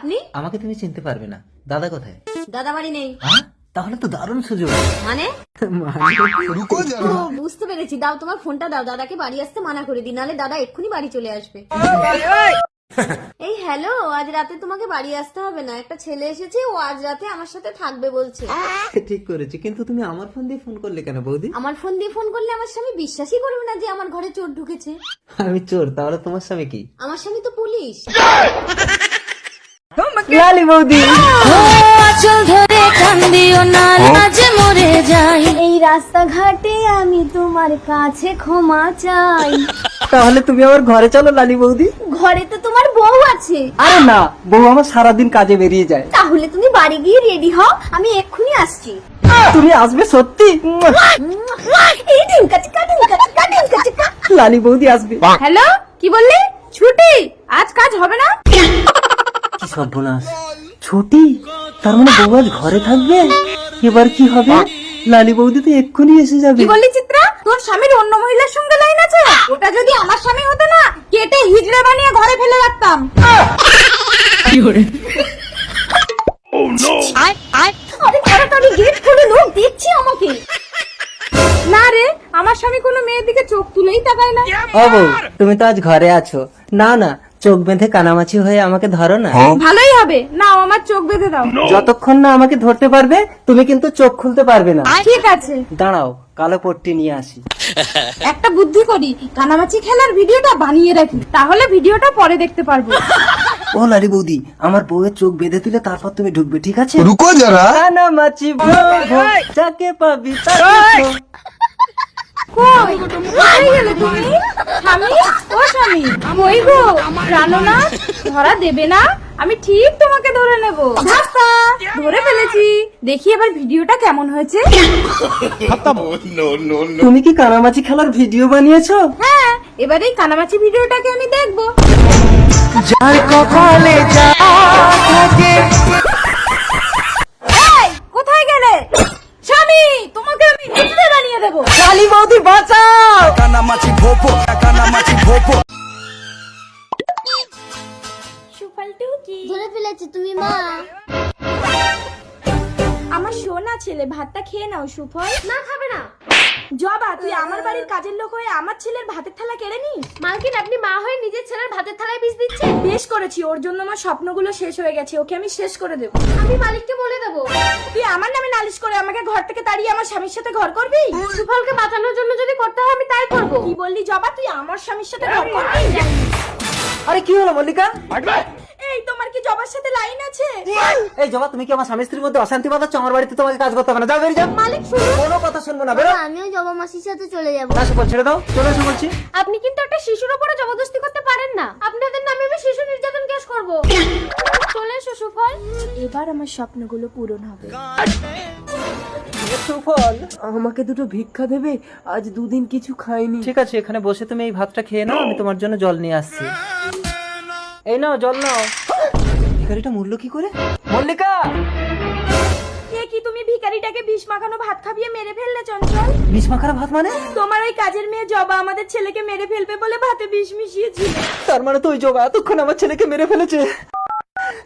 আপনি? আমাকে তুমি চিনতে পারবে না। দাদা কোথায়? দাদা বাড়ি নেই। তাহলে তো দারুণ সুযোগ। মানে? ও, বুঝতে পেরেছি। দাও তোমার ফোনটা দাও, দাদাকে বাড়ি আসতে মানা করে দিই, নাহলে দাদা এক্ষুনি বাড়ি চলে আসবে। এই হ্যালো, আজ রাতে তোমাকে বাড়ি আসতে হবে না, একটা ছেলে এসেছে, ও আজ রাতে আমার সাথে থাকবে বলছে। ঠিক করেছি, কিন্তু তুমি আমার ফোন দিয়ে ফোন করলে কেন বৌদি? আমার ফোন দিয়ে ফোন করলে আমার স্বামী বিশ্বাসই করবে না যে আমার ঘরে চোর ঢুকেছে। আমি চোর? তাহলে তোমার স্বামী কি? আমার স্বামী তো পুলিশ। লালি বৌদি, আঁচল ধরে কান্দিও না, লাজে মরে যাই। এই রাস্তাঘাটে আমি তোমার কাছে ক্ষমা চাই। তাহলে তুমি আমার ঘরে চলো লালি বৌদি। ঘরে তো তোমার বউ আছে। আরে না, বউ আমার সারাদিন কাজে বেরিয়ে যায়। তাহলে তুমি বাড়ি গিয়ে রেডি হও, আমি এক্ষুনি আসছি। তুমি আসবে সত্যি? এই ঢিঙ্কা চিকা ঢিঙ্কা চিকা ঢিঙ্কা চিকা। লালি বৌদি আসবে। হ্যালো, কি বললি? ছুটি? আজ কাজ হবে না? কি সর্বনাশ, ছুটি? তার মানে বউ আজ ঘরে থাকবে? এবার কি হবে? লালি বৌদি তো এক্ষুনি এসে যাবে। কি বললি চিত্রা? তোর স্বামীর অন্য মহিলার সঙ্গে লাইন আছে? ওটা যদি আমার স্বামী হতো না, কেটে হিজড়ে বানিয়ে ঘরে ফেলে রাখতাম। আরে তাড়াতাড়ি গেট খুলে, লোক দেখছি আমাকে। না রে, আমার স্বামী কোনো মেয়ের দিকে চোখ তুলেই তাকায় না। ও বউ, তুমি তো আজ ঘরে আছো। না না, চোখ বেঁধে কানামাছি হয়ে আমাকে ধরো না। ভালোই হবে, নাও আমার চোখ বেঁধে দাও। যতক্ষণ না আমাকে ধরতে পারবে, তুমি কিন্তু চোখ খুলতে পারবে না। ঠিক আছে, দাঁড়াও, কালো পট্টি নিয়ে আসি। একটা বুদ্ধি করি, কানামাছি খেলার ভিডিওটা বানিয়ে রাখি, তাহলে ভিডিওটা পরে দেখতে পারবো। ও লালি বৌদি, আমার বউয়ের চোখ বেঁধে তুলে তারপর তুমি ঢুকবে, ঠিক আছে? रुको जरा। কানামাছি যাকে পাবি কই কোথায় গেলে তুমি? স্বামী, ও স্বামী, কই গো? জানো না, ধরা দেবে না, আমি ঠিক তোমাকে ধরে নেব। ধাক্কা ধরে ফেলেছি। দেখি এবার ভিডিওটা কেমন হয়েছে। তুমি কি কানামাছি খেলার ভিডিও বানিয়েছো? হ্যাঁ, এবার এই কানামাছি ভিডিওটাকে আমি দেখবো। যার কপালে যা থাকে। এই, কোথায় গেলে? স্বামী, তোমাকে আমি হিজড়ে বানিয়ে দেবো। লালি বৌদি বাঁচাও! সুফলটু কি? ধরে ফেলেছি তুমি মা। আমার সোনা ছেলে, ভাতটা খেয়ে নাও। সুফল না, খাবে না। জবা, তুই আমার বাড়ির কাজের লোক হয়ে আমার ছেলের ভাতের থালা কেড়ে নিস? মালকিন, আপনি মা হয়ে নিজের ছেলের ভাতের থালায় বিষ দিচ্ছেন। বেশ করেছি, ওর জন্য আমার স্বপ্নগুলো শেষ হয়ে গেছে, ওকে আমি শেষ করে দেবো। আমি মালিককে বলে দেবো। তুই আমার নামে নালিশ করে আমাকে ঘর থেকে তাড়িয়ে আমার স্বামীর সাথে ঘর করবি? সুফলকে বাঁচানোর জন্য যদি করতে হয় আমি তাই করবো। কি বললি জবা? তুই আমার স্বামীর সাথে ঘর করবি? আরে কি হলো মল্লিকা? এই, তোমার কি জবার সাথে লাইন আছে? এই জবা, তুমি কি আমার স্বামী স্ত্রীর মধ্যে অশান্তি বাঁধাচ্ছ? আমার বাড়িতে তোমাকে কাজ করতে হবে না, যাও বেরিয়ে যাও। মালিক শুনুন। কোনো কথা শুনবো না, বেরো। আমিও জবা মাসির সাথে চলে যাব। না সুফল, ছেড়ে দাও, চলে এসো বলছি। আপনি কিন্তু একটা শিশুর উপরে জবরদস্তি করতে পারেন না। আপনাদের নামে আমি শিশু নির্যাতন কেস করব। চলে এসো সুফল, এবার আমার স্বপ্নগুলো পূরণ হবে। সুফল, আমাকে দুটো ভিক্ষা দেবে? আজ দুদিন কিছু খাইনি। ঠিক আছে, এখানে বসে তুমি এই ভাতটা খেয়ে নাও, আমি তোমার জন্য জল নিয়ে আসছি। এই নাও, জল নাও। ভিখারিটা মরলো কি করে? মল্লিকা! কে কি, তুমি ভিখারিটাকে বিষ মাখানো ভাত খাবিয়ে মেরে ফেললে চঞ্চল? বিষ মাখারা ভাত মানে? তোমার ওই কাজের মেয়ে জবা আমাদের ছেলেকে মেরে ফেলবে বলে ভাতে বিষ মিশিয়েছিল। তার মানে তো ওই জবা এতক্ষণ আমার ছেলেকে মেরে ফেলেছে।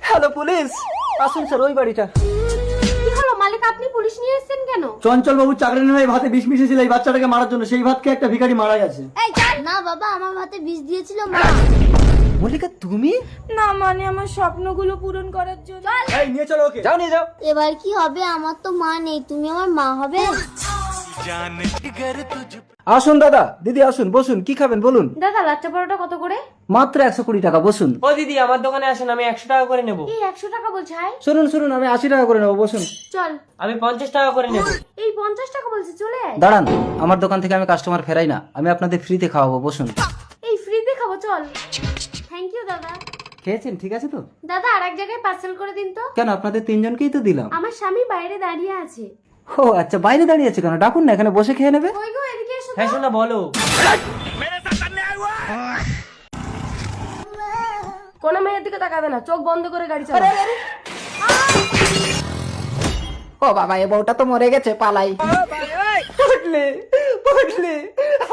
হ্যালো পুলিশ, আসুন স্যার ওই বাড়িটা। কি হলো মালিক, আপনি পুলিশ নিয়ে এসেছেন কেন? চঞ্চল বাবু চাকরি নয়, ভাতে বিষ মিশিয়েছিল এই বাচ্চাটাকে মারার জন্য, সেই ভাতকে একটা ভিখারি মারা গেছে। এই না বাবা, আমার ভাতে বিষ দিয়েছিল মা। মল্লিকা তুমি? না মানে আমার স্বপ্নগুলো পূরণ করার জন্য। এই নিয়ে চলো ওকে। যাও, নিয়ে যাও। এবার কি হবে? আমার তো মা নেই, তুমি আমার মা হবে। আসুন দাদা, দিদি আসুন, বসুন, কি খাবেন বলুন? দাদা, লাচ্চা পরোটা কত করে? মাত্র 120 টাকা, বসুন। ও দিদি, আমার দোকানে আসেন, আমি 100 টাকা করে নেব। এই 100 টাকা বলছে? হাই, শুনুন শুনুন, আমি 80 টাকা করে নেবো, বসুন। চল। আমি 50 টাকা করে নেব। এই 50 টাকা বলছে, চলে আয়। দাঁড়ান, আমার দোকান থেকে আমি কাস্টমার ফেরাই না, আমি আপনাদের ফ্রিতে খাওয়াবো, বসুন। এই ফ্রিতে খাবো, চল। থ্যাংক ইউ দাদা। খেয়েছেন? ঠিক আছে তো? দাদা, আরেক জায়গায় পার্সেল করে দিন তো। কেন, আপনাদের তিনজনকেই তো দিলাম। আমার স্বামী বাইরে দাঁড়িয়ে আছে। ও আচ্ছা, বাইরে দাঁড়িয়ে আছে কেন? ডাকুন না, এখানে বসে খেয়ে নেবে। কই গো, এদিকে এসো তো। হ্যাঁ শোনা, বলো। কোনো মেয়ের দিকে তাকাবে না, চোখ বন্ধ করে গাড়ি চালাও। ও বাবা, এ বউটা তো মরে গেছে, পালাই। পটলে পটলে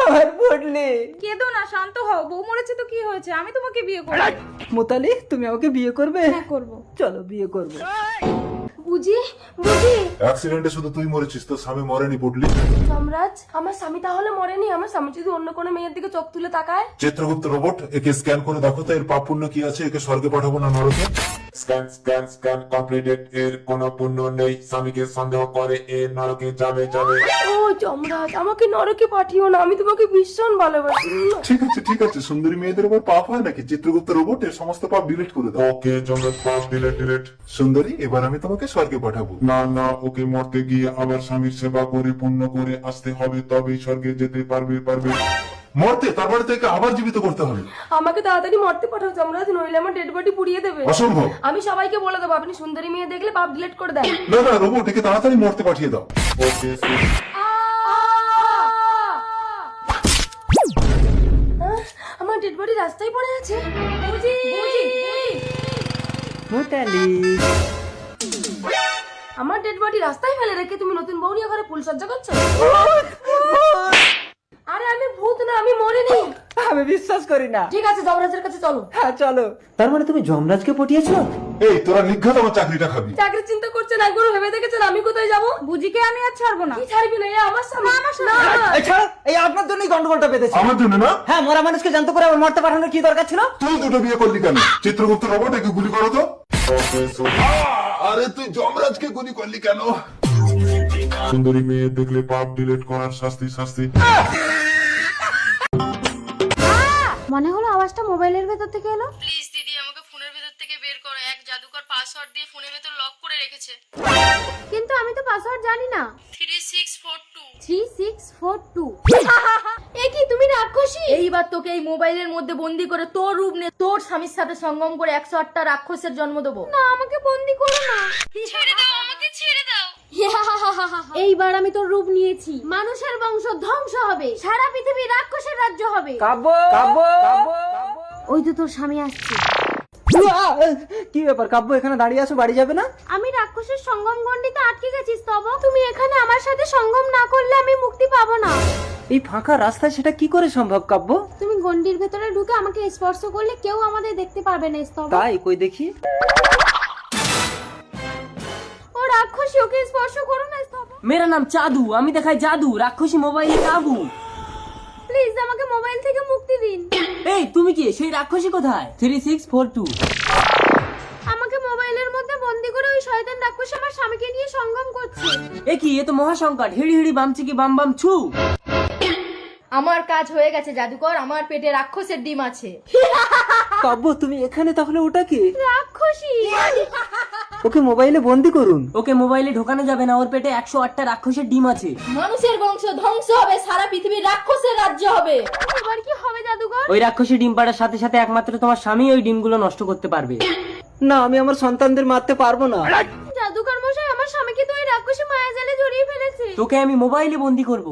আমার পটলে। কেঁদো না, শান্ত হও। বউ মরেছে তো কি হয়েছে, আমি তোমাকে বিয়ে করবো। মোতালি তুমি আমাকে বিয়ে করবে? হ্যাঁ করবো। চলো বিয়ে করবো। বুঝি বুঝি। অ্যাক্সিডেন্টে শুধু তুই মরেছিস, তোর স্বামী মরেনি পুটলি। যমরাজ, আমার স্বামী তাহলে মরেনি? আমার স্বামী যদি অন্য কোনো মেয়ের দিকে চোখ তুলে তাকায়? চিত্রগুপ্ত রোবট, একে স্ক্যান করে দেখো তো এর পাপ পুণ্য কি আছে, একে স্বর্গে পাঠাবো না নরকে। স্ক্যান স্ক্যান স্ক্যান কমপ্লিটেড, এর কোনো পুণ্য নেই, স্বামীকে সন্দেহ করে এ নরকে যাবে যাবে। ও যমরাজ, আমাকে নরকে পাঠিও না, আমি তোমাকে ভীষণ ভালোবাসি। ঠিক আছে, সুন্দরী মেয়েদের উপর পাপ হয় নাকি? চিত্রগুপ্ত রোবট এর সমস্ত পাপ ডিলিট করে দাও। ওকে জমরাজ, পাপ ডিলিট। সুন্দরী, এবার আমি তোমাকে স্বর্গে পাঠাবো। না, ওকে মরতে গিয়ে আবার স্বামীর সেবা করে পুণ্য করে আসতে হবে, তবেই স্বর্গে যেতে পারবে। মরতে, তারপরে থেকে আবার জীবিত করতে হবে। আমাকে তাড়াতাড়ি মরতে পাঠাও যমরাজ, নইলে আমার ডেড বডি পুড়িয়ে দেবে। অসম্ভব। আমি সবাইকে বলে দেবো আপনি সুন্দরী মেয়ে দেখলে পাপ ডিলিট করে দেন। না, রোবট একে তাড়াতাড়ি মরতে পাঠিয়ে দাও। ওকে আমার ডেড বডি রাস্তায় পড়ে আছে। বুঝি মোতালি আমার ডেড বডি রাস্তায় ফেলে রেখে তুমি নতুন বউ নিয়ে ঘরে ফুলসজ্জা করছো? আরে আমি ভূত না, আমি মরিনি। আমি বিশ্বাস করি না। ঠিক আছে, যমরাজের কাছে চলো। হ্যাঁ চলো। তার মানে তুমি যমরাজকে পটিয়েছো? এই তোরা নিঘাত আমার চাকরিটা খাবি। চাকরির চিন্তা করছেন, একবার ভেবে দেখেছেন আমি কোথায় যাবো? বুঝিকে আমি আর ছাড়বো না। কি ছাড়বি না? এ আমার সামনে। না এই ছাড়ো, এই আপনার জন্যই গন্ডগোলটা বেঁধেছে। আমার জন্য না? হ্যাঁ, মরা মানুষকে জানতে করে আবার মরতে পাঠানোর কি দরকার ছিল? তুই দুটো বিয়ে করলি কেন? চিত্রগুপ্ত রোবট, একে গুলি করো তো। আরে তুই যমরাজকে গুলি করলি কেন? সুন্দরী মেয়ে দেখলে পাপ ডিলিট করার শাস্তি। মনে হলো আওয়াজটা মোবাইলের ভেতর থেকে এলো। প্লিজ দিদি, আমাকে ফোনের ভেতর থেকে বের করো। এক জাদুকর পাসওয়ার্ড দিয়ে ফোনের ভেতর লক করে রেখেছে। কিন্তু আমি তো পাসওয়ার্ড জানি না। 3642। 3642। এ কি, তুমি রাক্ষসী? এইবার তোকে এই মোবাইলের মধ্যে বন্দি করে তোর রূপ নিয়ে তোর স্বামীর সাথে সঙ্গম করে 108টা রাক্ষসের জন্ম দেবো। না, আমাকে বন্দি করো না। ছেড়ে দাও আমাকে, ছেড়ে দাও। এইবার আমি তোর রূপ নিয়েছি। মানুষের বংশ ধ্বংস হবে, সারা পৃথিবী রাক্ষসের রাজ্য হবে। কাব্য। ওই তো তোর স্বামী আসছে। কি ব্যাপার কাব্য, এখানে দাঁড়িয়ে আছো, বাড়ি যাবে না? আমি রাক্ষসের সঙ্গম গণ্ডিতে আটকে গেছি স্তবক। তুমি এখানে আমার সাথে সঙ্গম না করলে আমি মুক্তি পাবো না। এই ফাঁকা রাস্তায় সেটা কি করে সম্ভব কাব্য? তুমি গণ্ডির ভেতরে ঢুকে আমাকে স্পর্শ করলে কেউ আমাদের দেখতে পারবে না স্তবক। তাই কই দেখি। ও রাক্ষসী, ওকে স্পর্শ করো না স্তবক। मेरा नाम चादू, আমি দেখাই জাদু, রাক্ষসী মোবাইলে কাবু। প্লিজ আমাকে মোবাইল থেকে মুক্তি দিন। এই তুমি কি সেই রাক্ষসী কোথায়? 3642। আমাকে মোবাইলের মধ্যে বন্দি করে ওই শয়তান রাক্ষস আমার স্বামীকে নিয়ে সঙ্গম করছে। এ কি, এ তো মহাসংকট। হিড়ি হিড়ি বামচি কি বাম বাম ছু। আমার কাজ হয়ে গেছে জাদুকর, আমার পেটে রাক্ষসের ডিম আছে। কাব্য তুমি এখানে, তাহলে ওটা কি? রাক্ষসী। ওকে মোবাইলে বন্দি করুন। ওকে মোবাইলে ঢোকানো যাবে না, ওর পেটে 108টা রাক্ষসের ডিম আছে। মানুষের বংশ ধ্বংস হবে, সারা পৃথিবীর রাক্ষসের রাজ্য হবে। এবার কি হবে জাদুকর? ওই রাক্ষসী ডিম পাড়ার সাথে সাথে একমাত্র তোমার স্বামী ওই ডিমগুলো নষ্ট করতে পারবে। না, আমি আমার সন্তানদের মারতে পারবো না। জাদুকর মশাই, আমার স্বামীকে তো ওই রাক্ষসী মায়াজালে জড়িয়ে ফেলেছে। তোকে আমি মোবাইলে বন্দি করব।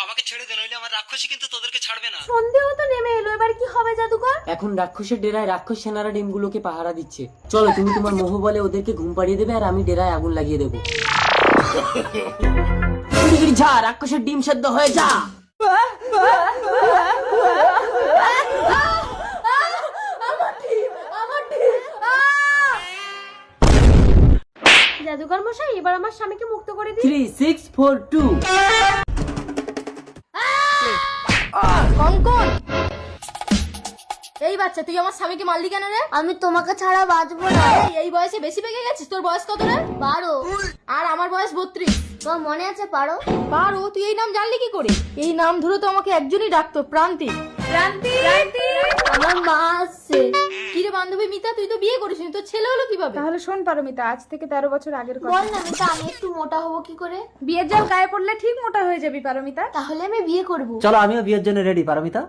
আমাকে ছেড়ে দে, নইলে আমার রাক্ষসী কিন্তু তোদেরকে ছাড়বে না। সন্দেহ তো নেমে এলো, এবার কি হবে জাদুকর? এখন রাক্ষসের ডেরায় রাক্ষস সেনারা ডিমগুলোকে পাহারা দিচ্ছে। চলো, তুমি তোমার মোহ বলে ওদেরকে ঘুম পাড়িয়ে দেবে আর আমি ডেরায় আগুন লাগিয়ে দেবো। যা, রাক্ষসের ডিম সেদ্ধ হয়ে যা। জাদুকর মশাই, এবার আমার স্বামীকে মুক্ত করে দিন। 3642। কঙ্কন, এই বাচ্চা তুই আমার স্বামীকে মারলি কেন রে? আমি তোমাকে ছাড়া বাঁচবো না। এই বয়সে বেশি পেকে গেছিস। তোর বয়স কত রে? 12। আর আমার বয়স 32। তোর মনে আছে পারো? পারো? তুই এই নাম জানলি কি করে? এই নাম ধরে তো আমাকে একজনই ডাকতো, প্রান্তিক। আমার মা আসছে। কিরে বান্ধবী মিতা, তুই তো বিয়ে করিসনি, তোর ছেলে হলো কিভাবে? তাহলে শোন পারমিতা, আজ থেকে 13 বছর আগের কথা। বল না মিতা, আমি একটু মোটা হবো কি করে? বিয়ের জল গায়ে পড়লে ঠিক মোটা হয়ে যাবি পারমিতা। তাহলে আমি বিয়ে করব। চলো, আমিও বিয়ের জন্য রেডি পারমিতা।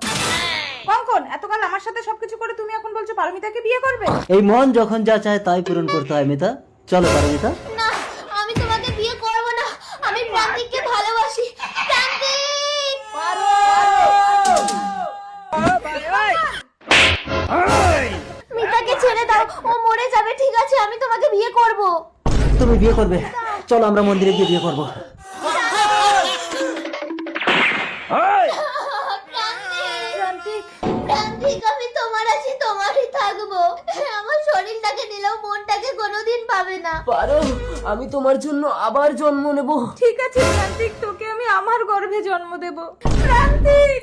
কঙ্কন, এতকাল আমার সাথে সবকিছু করে তুমি এখন বলছো পারমিতাকে বিয়ে করবে? এই মন যখন যা চায় তাই পূরণ করতে হয় মিতা। চলো পারমিতা। না, আমি তোমাকে বিয়ে করব না। আমি প্রান্তিককে ভালোবাসি। প্রান্তিক! মিতাকে ছেড়ে দাও, ও মরে যাবে। ঠিক আছে, আমি তোমাকে বিয়ে করব। তুমি বিয়ে করবে? চলো আমরা মন্দিরে গিয়ে বিয়ে করবো। না, দেবো। আমার শরীরটাকে নিলেও মনটাকে কোনোদিন পাবে না। পারো, আমি তোমার জন্য আবার জন্ম নেব। ঠিক আছে প্রান্তিক, তোকে আমি আমার গর্ভে জন্ম দেব। প্রান্তিক,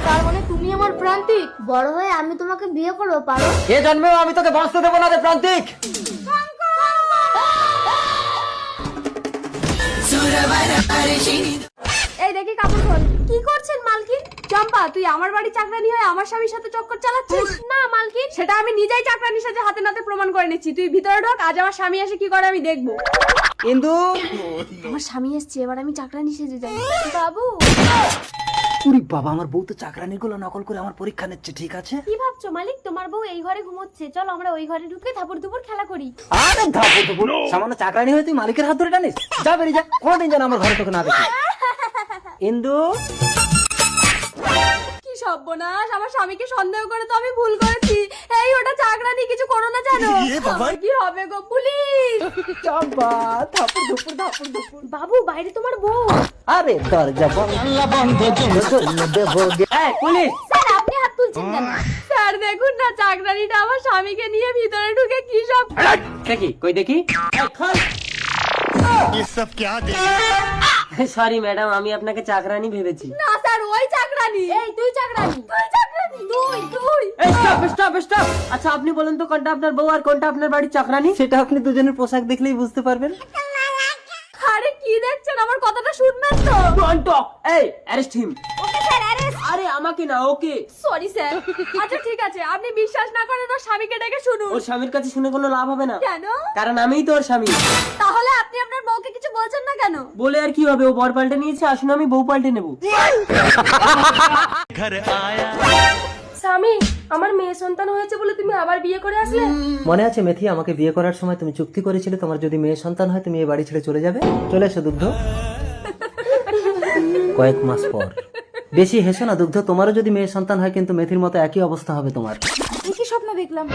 তার মানে তুমি আমার প্রান্তিক? বড় হয়ে আমি তোমাকে বিয়ে করবো, পারো? এ জন্মেও আমি তোকে বাঁচতে দেবো না রে প্রান্তিক। এই দেখি কাপড় খোল। কি করছেন মালকিন? চম্পা, তুই আমার বাড়ি চাকরানি হয়ে আমার স্বামীর সাথে চক্কর চালাচ্ছিস? না মালকিন, সেটা আমি নিজেই চাকরানির সাথে হাতে নাতে প্রমাণ করে নিচ্ছি। তুই ভিতরে ঢোক, আজ আমার স্বামী এসে কি করে আমি দেখবো। ইন্দু, আমার স্বামী এসছে, এবার আমি চাকরানি সেজে যাই। বাবু, উরি বাবা, আমার বউ তো চাকরানির গুলো নকল করে আমার পরীক্ষা নিচ্ছে। ঠিক আছে, কি ভাবছো মালিক? তোমার বউ এই ঘরে ঘুমোচ্ছে, চলো আমরা ওই ঘরে ঢুকে থাপুর দুপুর খেলা করি। আরে ধাপু ধাপু, সামান্য চাকরানি হয়ে তুই মালিকের হাত ধরে টানিস? যা বেরিয়ে যা, কোনোদিন যেন আমার ঘরে তোকে না দেখি। ইন্দু, কি সর্বনাশ, আমার স্বামীকে সন্দেহ করে তো আমি ভুল করেছি। এই ওটা চাকরানি, কিছু করো না জানো। আমার কি হবে গো, পুলিশ! চম্পা, ধাপুর ধুপুর ধাপুর ধুপুর। বাবু, বাইরে তোমার বউ। আরে দরজা বন্ধ দেবো। এই পুলিশ! স্যার, আপনি হাত তুলছেন কেন? স্যার দেখুন না, চাকরানিটা আমার স্বামীকে নিয়ে ভিতরে ঢুকে কি সব। দেখি, কই দেখি। সরি ম্যাডাম, আমি আপনাকে চাকরানি ভেবেছি। না স্যার, ওই চাকরানি। এই তুই চাকরানি? তুই চাকরানি? তুই স্টপ। আচ্ছা আপনি বলেন তো, কোনটা আপনার বউ আর কোনটা আপনার বাড়ির চাকরানি? সেটা আপনি দুজনের পোশাক দেখলেই বুঝতে পারবেন। আরে কি দেখছেন, আমার কথাটা শুনবেন তো। Don't talk. এই, arrest him. Okay sir, arrest. আরে আমাকে না, ওকে। Sorry sir. আচ্ছা ঠিক আছে, আপনি বিশ্বাস না করেন ওর স্বামীকে ডেকে শুনুন। ওর স্বামীর কাছে শুনে কোনো লাভ হবে না, কেন? কারণ আমিই তো ওর স্বামী। তাহলে আপনি আপনার বউকে কিছু বলছেন না কেন? বলে আর কি হবে, ও বর পাল্টে নিয়েছে, আসুন আমি বউ পাল্টে নেবো। স্বামী, আমার মেয়ে সন্তান হয়েছে বলে তুমি আবার বিয়ে করে আসলে? মনে আছে মেথি, আমাকে বিয়ে করার সময় তুমি চুক্তি করেছিলে তোমার যদি মেয়ে সন্তান হয় তুমি এই বাড়ি ছেড়ে চলে যাবে। চলে এসো দুগ্ধ। কয়েক মাস পর। বেশি হেসো না দুগ্ধ, তোমারও যদি মেয়ে সন্তান হয় কিন্তু মেথির মতো একই অবস্থা হবে তোমার। কি স্বপ্ন দেখলাম?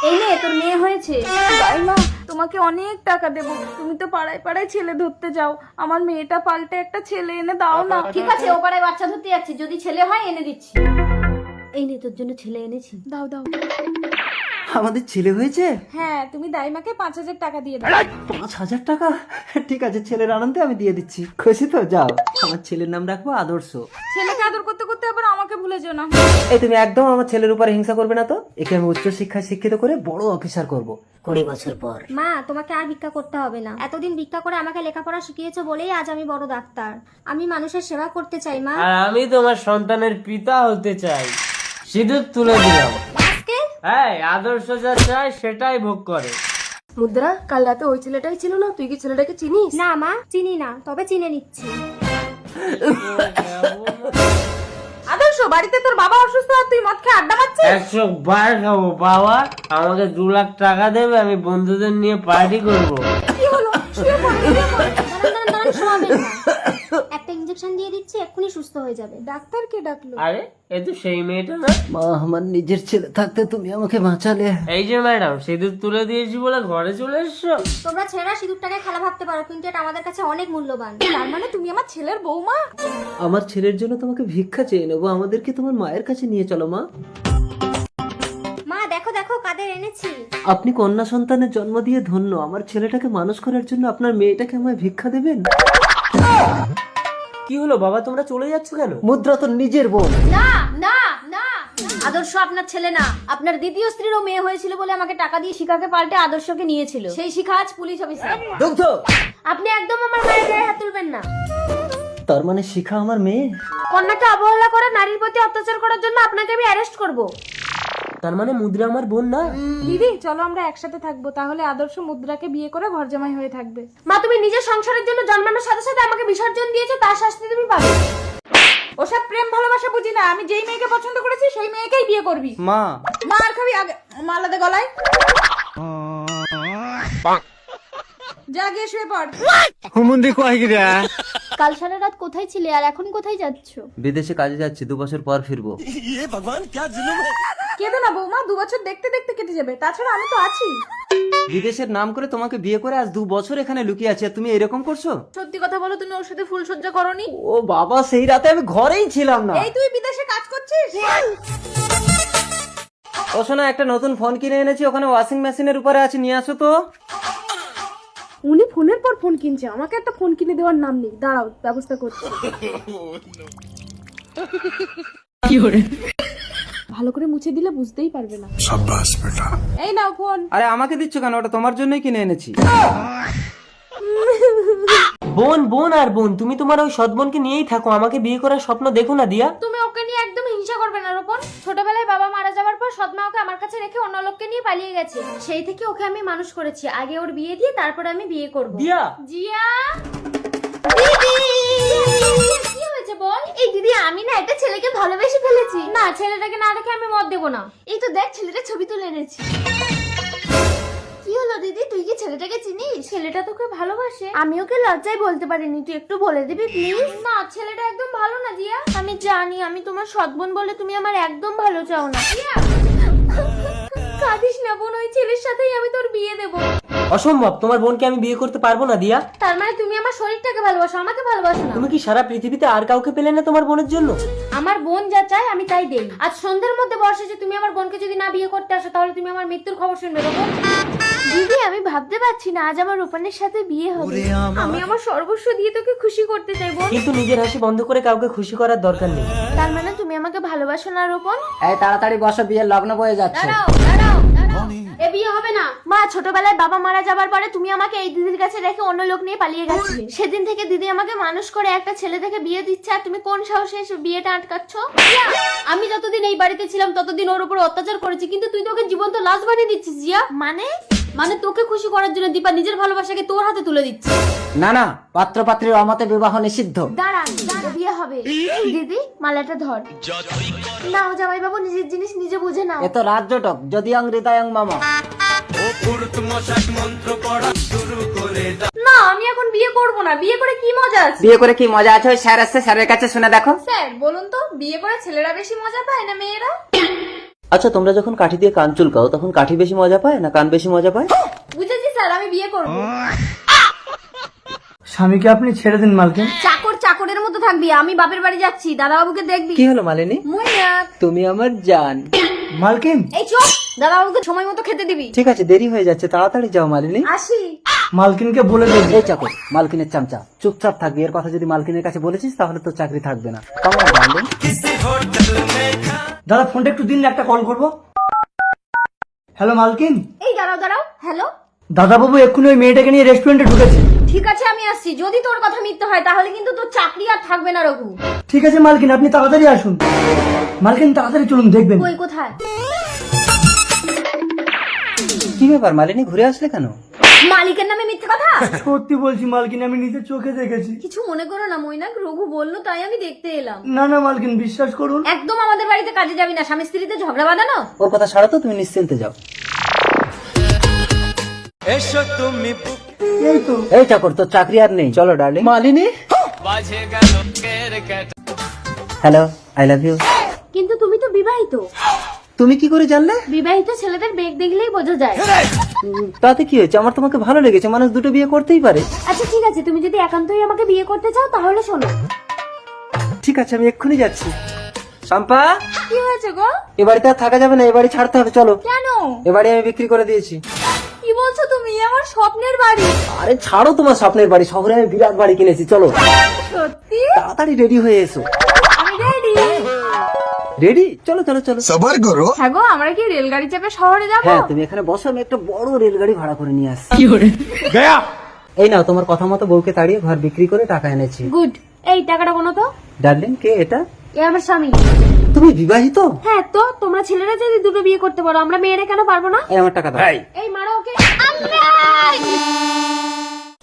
এই নে, তোর মেয়ে হয়েছে। দাইমা, তোমাকে অনেক টাকা দেবো। তুমি তো পাড়ায় পাড়ায় ছেলে ধরতে যাও, আমার মেয়েটা পাল্টে একটা ছেলে এনে দাও না। ঠিক আছে, ও পাড়ায় বাচ্চা ধরতে যাচ্ছি, যদি ছেলে হয় এনে দিচ্ছি। এই নে, তোর জন্য ছেলে এনেছি। দাও দাও। আমাদের ছেলে হয়েছে? হ্যাঁ, তুমি দাইমাকে 5,000 টাকা দিয়ে দাও। 5,000 টাকা? ঠিক আছে, ছেলের আনন্দে আমি দিয়ে দিচ্ছি। খুশি তো? যাও, আমার ছেলের নাম রাখবো আদর্শ। ছেলেকে আদর করতে করতে আবার আমাকে ভুলে যেও না। এই তুমি একদম আমার ছেলের উপরে হিংসা করবে না তো। একে আমি উচ্চ শিক্ষায় শিক্ষিত করে বড় অফিসার করব 20 বছর পর। মা, তোমাকে আর ভিক্ষা করতে হবে না। এতদিন ভিক্ষা করে আমাকে লেখাপড়া শিখিয়েছো বলেই আজ আমি বড় ডাক্তার। আমি মানুষের সেবা করতে চাই মা। আর আমি তোমার সন্তানের পিতা হতে চাই। সিঁদুর তুলে দিলাম। আজকে হ্যাঁ, আদর্শ যা চায় সেটাই ভোগ করে। মুদ্রা, কাল রাতে ওই ছেলেটাই ছিল না? তুই কি ছেলেটাকে চিনিস? না মা, চিনি না, তবে চিনে নিচ্ছি। আদর্শ, বাড়িতে তোর বাবা অসুস্থ আর তুই মদ খেয়ে আড্ডা মারছিস? 100 বার খাবো বাবা। আমাকে 2 লাখ টাকা দেবে, আমি বন্ধুদের নিয়ে পার্টি করবো। কি হলো? শুয়ে পড়, শুয়ে পড়। দাঁড়ান, শোয়াবেন না। একটা ইনজেকশন দিয়ে দিচ্ছি, এক্ষুনি সুস্থ হয়ে যাবে। ডাক্তারকে ডাকলো। আরে এ তো সেই মেয়েটা না? মা, আমার নিজের ছেলে থাকতে তুমি আমাকে বাঁচালে। এই যে ম্যাডাম, সিঁদুর তুলে দিয়েছি বলে ঘরে চলে এসছো? তোমরা ছেলেরা সিঁদুরটাকে খেলা ভাবতে পারো, কিন্তু এটা আমাদের কাছে অনেক মূল্যবান। তার মানে তুমি আমার ছেলের বৌমা? আমার ছেলের জন্য তোমাকে ভিক্ষা চেয়ে নেবো। আমাদেরকে তোমার মায়ের কাছে নিয়ে চলো মা। মা দেখো দেখো, কাদের এনেছি। আপনি কন্যা সন্তানের জন্ম দিয়ে ধন্য। আমার ছেলেটাকে মানুষ করার জন্য আপনার মেয়েটাকে আমায় ভিক্ষা দেবেন? কি হলো বাবা, তোমরা চলে যাচ্ছ কেন? মুদ্রা তো নিজের বোন। না না না, আদর্শ আপনার ছেলে না। আপনার দ্বিতীয় স্ত্রীরও মেয়ে হয়েছিল বলে আমাকে টাকা দিয়ে শিখাকে পাল্টে আদর্শকে নিয়েছিল। সেই শিখা আজ পুলিশ অফিসার। দুগ্ধ, আপনি একদম আমার মায়ের গায়ে হাত তুলবেন না। তার মানে শিখা আমার মেয়ে? কন্যাকে অবহেলা করে নারীর প্রতি অত্যাচার করার জন্য আপনাকে আমি অ্যারেস্ট করব। তার মানে মুদ্রা আমার বোন না? দিদি চলো আমরা একসাথে থাকবো, তাহলে আদর্শ মুদ্রাকে বিয়ে করে ঘর জামাই হয়ে থাকবে। মা, তুমি নিজের সংসারের জন্য জন্মানোর সাথে সাথে আমাকে বিসর্জন দিয়েছো, তার শাস্তি তুমি পাবে। ওসব প্রেম ভালোবাসা বুঝি না, আমি যেই মেয়েকে পছন্দ করেছি সেই মেয়েকেই বিয়ে করবি। মা, মার খাবি আগে, মালা দে গলায়। যা গিয়ে শুয়ে পড়। কাল সারা রাত কোথায় ছিলে আর এখন কোথায় যাচ্ছো? বিদেশে কাজে যাচ্ছি, 2 বছর পর ফিরবো। কেঁদো না বৌমা, 2 বছর দেখতে দেখতে কেটে যাবে। তাছাড়া আমি তো আছি। বিদেশের নাম করে তোমাকে বিয়ে করে আজ 2 বছর এখানে লুকিয়ে আছি আর তুমি এরকম করছো? সত্যি কথা বলো, তুমি ওর সাথে ফুল সজ্জা করনি? ও বাবা, সেই রাতে আমি ঘরেই ছিলাম না। এই তুই বিদেশে কাজ করছিস? ও শোনা, একটা নতুন ফোন কিনে এনেছি, ওখানে ওয়াশিং মেশিনের উপরে আছে, নিয়ে আসো তো। উনি ফোনের পর ফোন কিনছে, আমাকে একটা ফোন কিনে দেওয়ার নাম নেই। দাঁড়াও, ব্যবস্থা করছি। ভালো করে মুছে দিলে বুঝতেই পারবে না। এই নাও ফোন। আরে আমাকে দিচ্ছ কেন? ওটা তোমার জন্যই কিনে এনেছি। বোন বোন আর বোন, তুমি তোমার ওই সৎ বোনকে নিয়েই থাকো, আমাকে বিয়ে করার স্বপ্ন দেখো না দিয়া। তুমি ওকে নিয়ে একদম হিংসা করবে না রোপন। ছোটবেলায় বাবা মারা যাওয়ার পর সৎমা ওকে আমার কাছে রেখে অন্য লোককে নিয়ে পালিয়ে গেছে। সেই থেকে ওকে আমি মানুষ করেছি। আগে ওর বিয়ে দিয়ে তারপরে আমি বিয়ে করব। দিয়া জিয়া দিদি, কি হয়েছে বল? এই দিদি, আমি না একটা ছেলেকে ভালোবেসে ফেলেছি। না, ছেলেটাকে না দেখে আমি মত দেবো না। এই তো দেখ, ছেলেটার ছবি তুলে এনেছি। কি হলো দিদি, তুই কি ছেলেটাকে চিনিস? ছেলেটা তোকে ভালোবাসে। আমি ওকে লজ্জায় বলতে পারিনি, তুই একটু বলে দিবি প্লিজ? না, ছেলেটা একদম ভালো না জিয়া। আমি জানি, আমি তোমার সৎ বোন বলে তুমি আমার একদম ভালো চাও না। জিয়া কাঁদিস না বোন, ওই ছেলের সাথেই আমি তোর বিয়ে দেবো। অসম্ভব, তোমার বোনকে আমি বিয়ে করতে পারবো না দিয়া। তার মানে তুমি আমার শরীরটাকে ভালোবাসো, আমাকে ভালোবাসো না? তুমি কি সারা পৃথিবীতে আর কাউকে পেলে না তোমার বোনের জন্য? আমার বোন যা চায় আমি তাই দেই। আজ সন্ধ্যের মধ্যে বর্ষা যে তুমি আমার বোনকে যদি না বিয়ে করতে আসো, তাহলে তুমি আমার মৃত্যুর খবর শুনবে। দিদি, আমি ভাবতে পারছি না আজ আমার রূপানের সাথে বিয়ে হবে। আমি আমার সর্বস্ব দিয়ে তোকে খুশি করতে চাই বোন। কিন্তু নিজের হাসি বন্ধ করে কাউকে খুশি করার দরকার নেই। তার মানে তুমি আমাকে ভালোবাসো না রূপন? এই তাড়াতাড়ি বসো, বিয়ের লগ্ন বয়ে যাচ্ছে। দাঁড়াও দাঁড়াও দাঁড়াও, এ বিয়ে হবে না। মা, ছোটবেলায় বাবা মারা যাবার পরে তুমি আমাকে এই দিদির কাছে রেখে অন্য লোক নিয়ে পালিয়ে গেছিলে। সেদিন থেকে দিদি আমাকে মানুষ করে একটা ছেলে থেকে বিয়ে দিচ্ছে, আর তুমি কোন সাহসে এসে বিয়েটা আটকাচ্ছ? জিয়া, আমি যতদিন এই বাড়িতে ছিলাম ততদিন ওর উপর অত্যাচার করেছি, কিন্তু তুই তোকে জীবন্ত লাশ বানিয়ে দিচ্ছিস জিয়া। মানে তোকে খুশি করার জন্য দীপা নিজের ভালোবাসাকে তোর হাতে তুলে দিচ্ছে। না না, পাত্র পাত্রীর অমতে বিবাহ নিষিদ্ধ। দাঁড়ান, বিয়ে হবে। দিদি, মালাটা ধর। নাও জামাই বাবু, নিজের জিনিস নিজে বুঝে নাও। এ তো রাজ্যটক, যদি অং হৃদয়ং মামা। না, আমি এখন বিয়ে করব না। বিয়ে করে কি মজা আছে? বিয়ে করে কি মজা আছে? ওই স্যার আসছে, স্যারের কাছে শুনে দেখো। স্যার বলুন তো, বিয়ে করে ছেলেরা বেশি মজা পায় না মেয়েরা? আচ্ছা, তোমরা যখন কাঠি দিয়ে কান চুলকাও তখন কাঠি বেশি মজা পায় না কান বেশি মজা পায়? বুঝেছি স্যার, আমি বিয়ে করব। স্বামীকে আপনি ছেড়ে দিন মালকিন। চাকর চাকরের মতো থাকবি। আমি বাপের বাড়ি যাচ্ছি, দাদা বাবুকে দেখবি। কি হলো মালিনী? মুনিয়াক, তুমি আমার জান। মালকিন, এই চুপ। দাদা বাবুকে সময় মতো খেতে দিবি। ঠিক আছে, দেরি হয়ে যাচ্ছে, তাড়াতাড়ি যাও মালিনী। আসি। মালকিনকে বলে দেন। এই চাকর, মালকিনের চামচা, চুপচাপ থাকবি। এর কথা যদি মালকিনের কাছে বলেছিস তাহলে তোর চাকরি থাকবে না। কেমন ডার্লিং? দাদা ফোনটা একটু দিন, একটা কল করবো। হ্যালো মালকিন। এই দাঁড়াও দাঁড়াও, হ্যালো। দাদা বাবু এক্ষুনি ওই মেয়েটাকে নিয়ে রেস্টুরেন্টে ঢুকেছে। ঠিক আছে, আমি আসছি। যদি তোর কথা মিথ্যে হয় তাহলে কিন্তু তোর চাকরি আর থাকবে না রঘু। ঠিক আছে মালকিন, আপনি তাড়াতাড়ি আসুন। মালকিন তাড়াতাড়ি চলুন, দেখবেন। কই, কোথায়? কি ব্যাপার মালিনী, ঘুরে আসলে কেন? মালিকের নামে মিথ্যে কথা? সত্যি বলছি মালকিন, আমি নিজের চোখে দেখেছি। কিছু মনে করো না মৈনাক, রঘু বললো তাই আমি দেখতে এলাম। না না মালকিন, বিশ্বাস করুন। একদম আমাদের বাড়িতে কাজে যাবি না, স্বামী স্ত্রীতে ঝগড়া বাঁধানো। ওর কথা ছাড়ো তো, তুমি নিশ্চিন্তে যাও। এই তো। এই চাকর, তোর চাকরি আর নেই, চলো darling. Malini, hello, I love you. কিন্তু তুমি তো বিবাহিত। তুমি কি করে জানলে? বিবাহিত ছেলেদের বেগ দেখলেই বোঝা যায়। তাতে কি হয়েছে? আমার তোমাকে ভালো লেগেছে, মানুষ দুটো বিয়ে করতেই পারে। আচ্ছা ঠিক আছে, তুমি যদি একান্তই আমাকে বিয়ে করতে চাও তাহলে শোনো। ঠিক আছে, আমি এক্ষুনি যাচ্ছি। শম্পা, কি হয়েছে গো? এ বাড়িতে আর থাকা যাবে না, এ বাড়ি ছাড়তে হবে, চলো। কেন? এ বাড়ি আমি বিক্রি করে দিয়েছি। কি বলছো তুমি? আমার স্বপ্নের বাড়ি। আরে ছাড়ো তোমার স্বপ্নের বাড়ি, শহরে আমি বিরাট বাড়ি কিনেছি, চলো। সত্যি? তাড়াতাড়ি রেডি হয়ে এসো। আমি রেডি। রেডি? চলো চলো চলো। হ্যাঁ গো, আমরা কি রেলগাড়ি চেপে শহরে যাব? হ্যাঁ, তুমি এখানে বসো, আমি একটা বড় রেলগাড়ি ভাড়া করে নিয়ে আসছি। এই নাও, তোমার কথা মতো বউকে তাড়িয়ে ঘর বিক্রি করে টাকা এনেছি। গুড। এই টাকাটা কোনো তো। ডার্লিং, কে এটা? এ আমার স্বামী। তুমি বিবাহিত? হ্যাঁ তো, তোমরা ছেলেরা যদি দুটো বিয়ে করতে পারো, আমরা মেয়েরা কেন পারবো না? এই আমার টাকা দাও। এই মারো ওকে।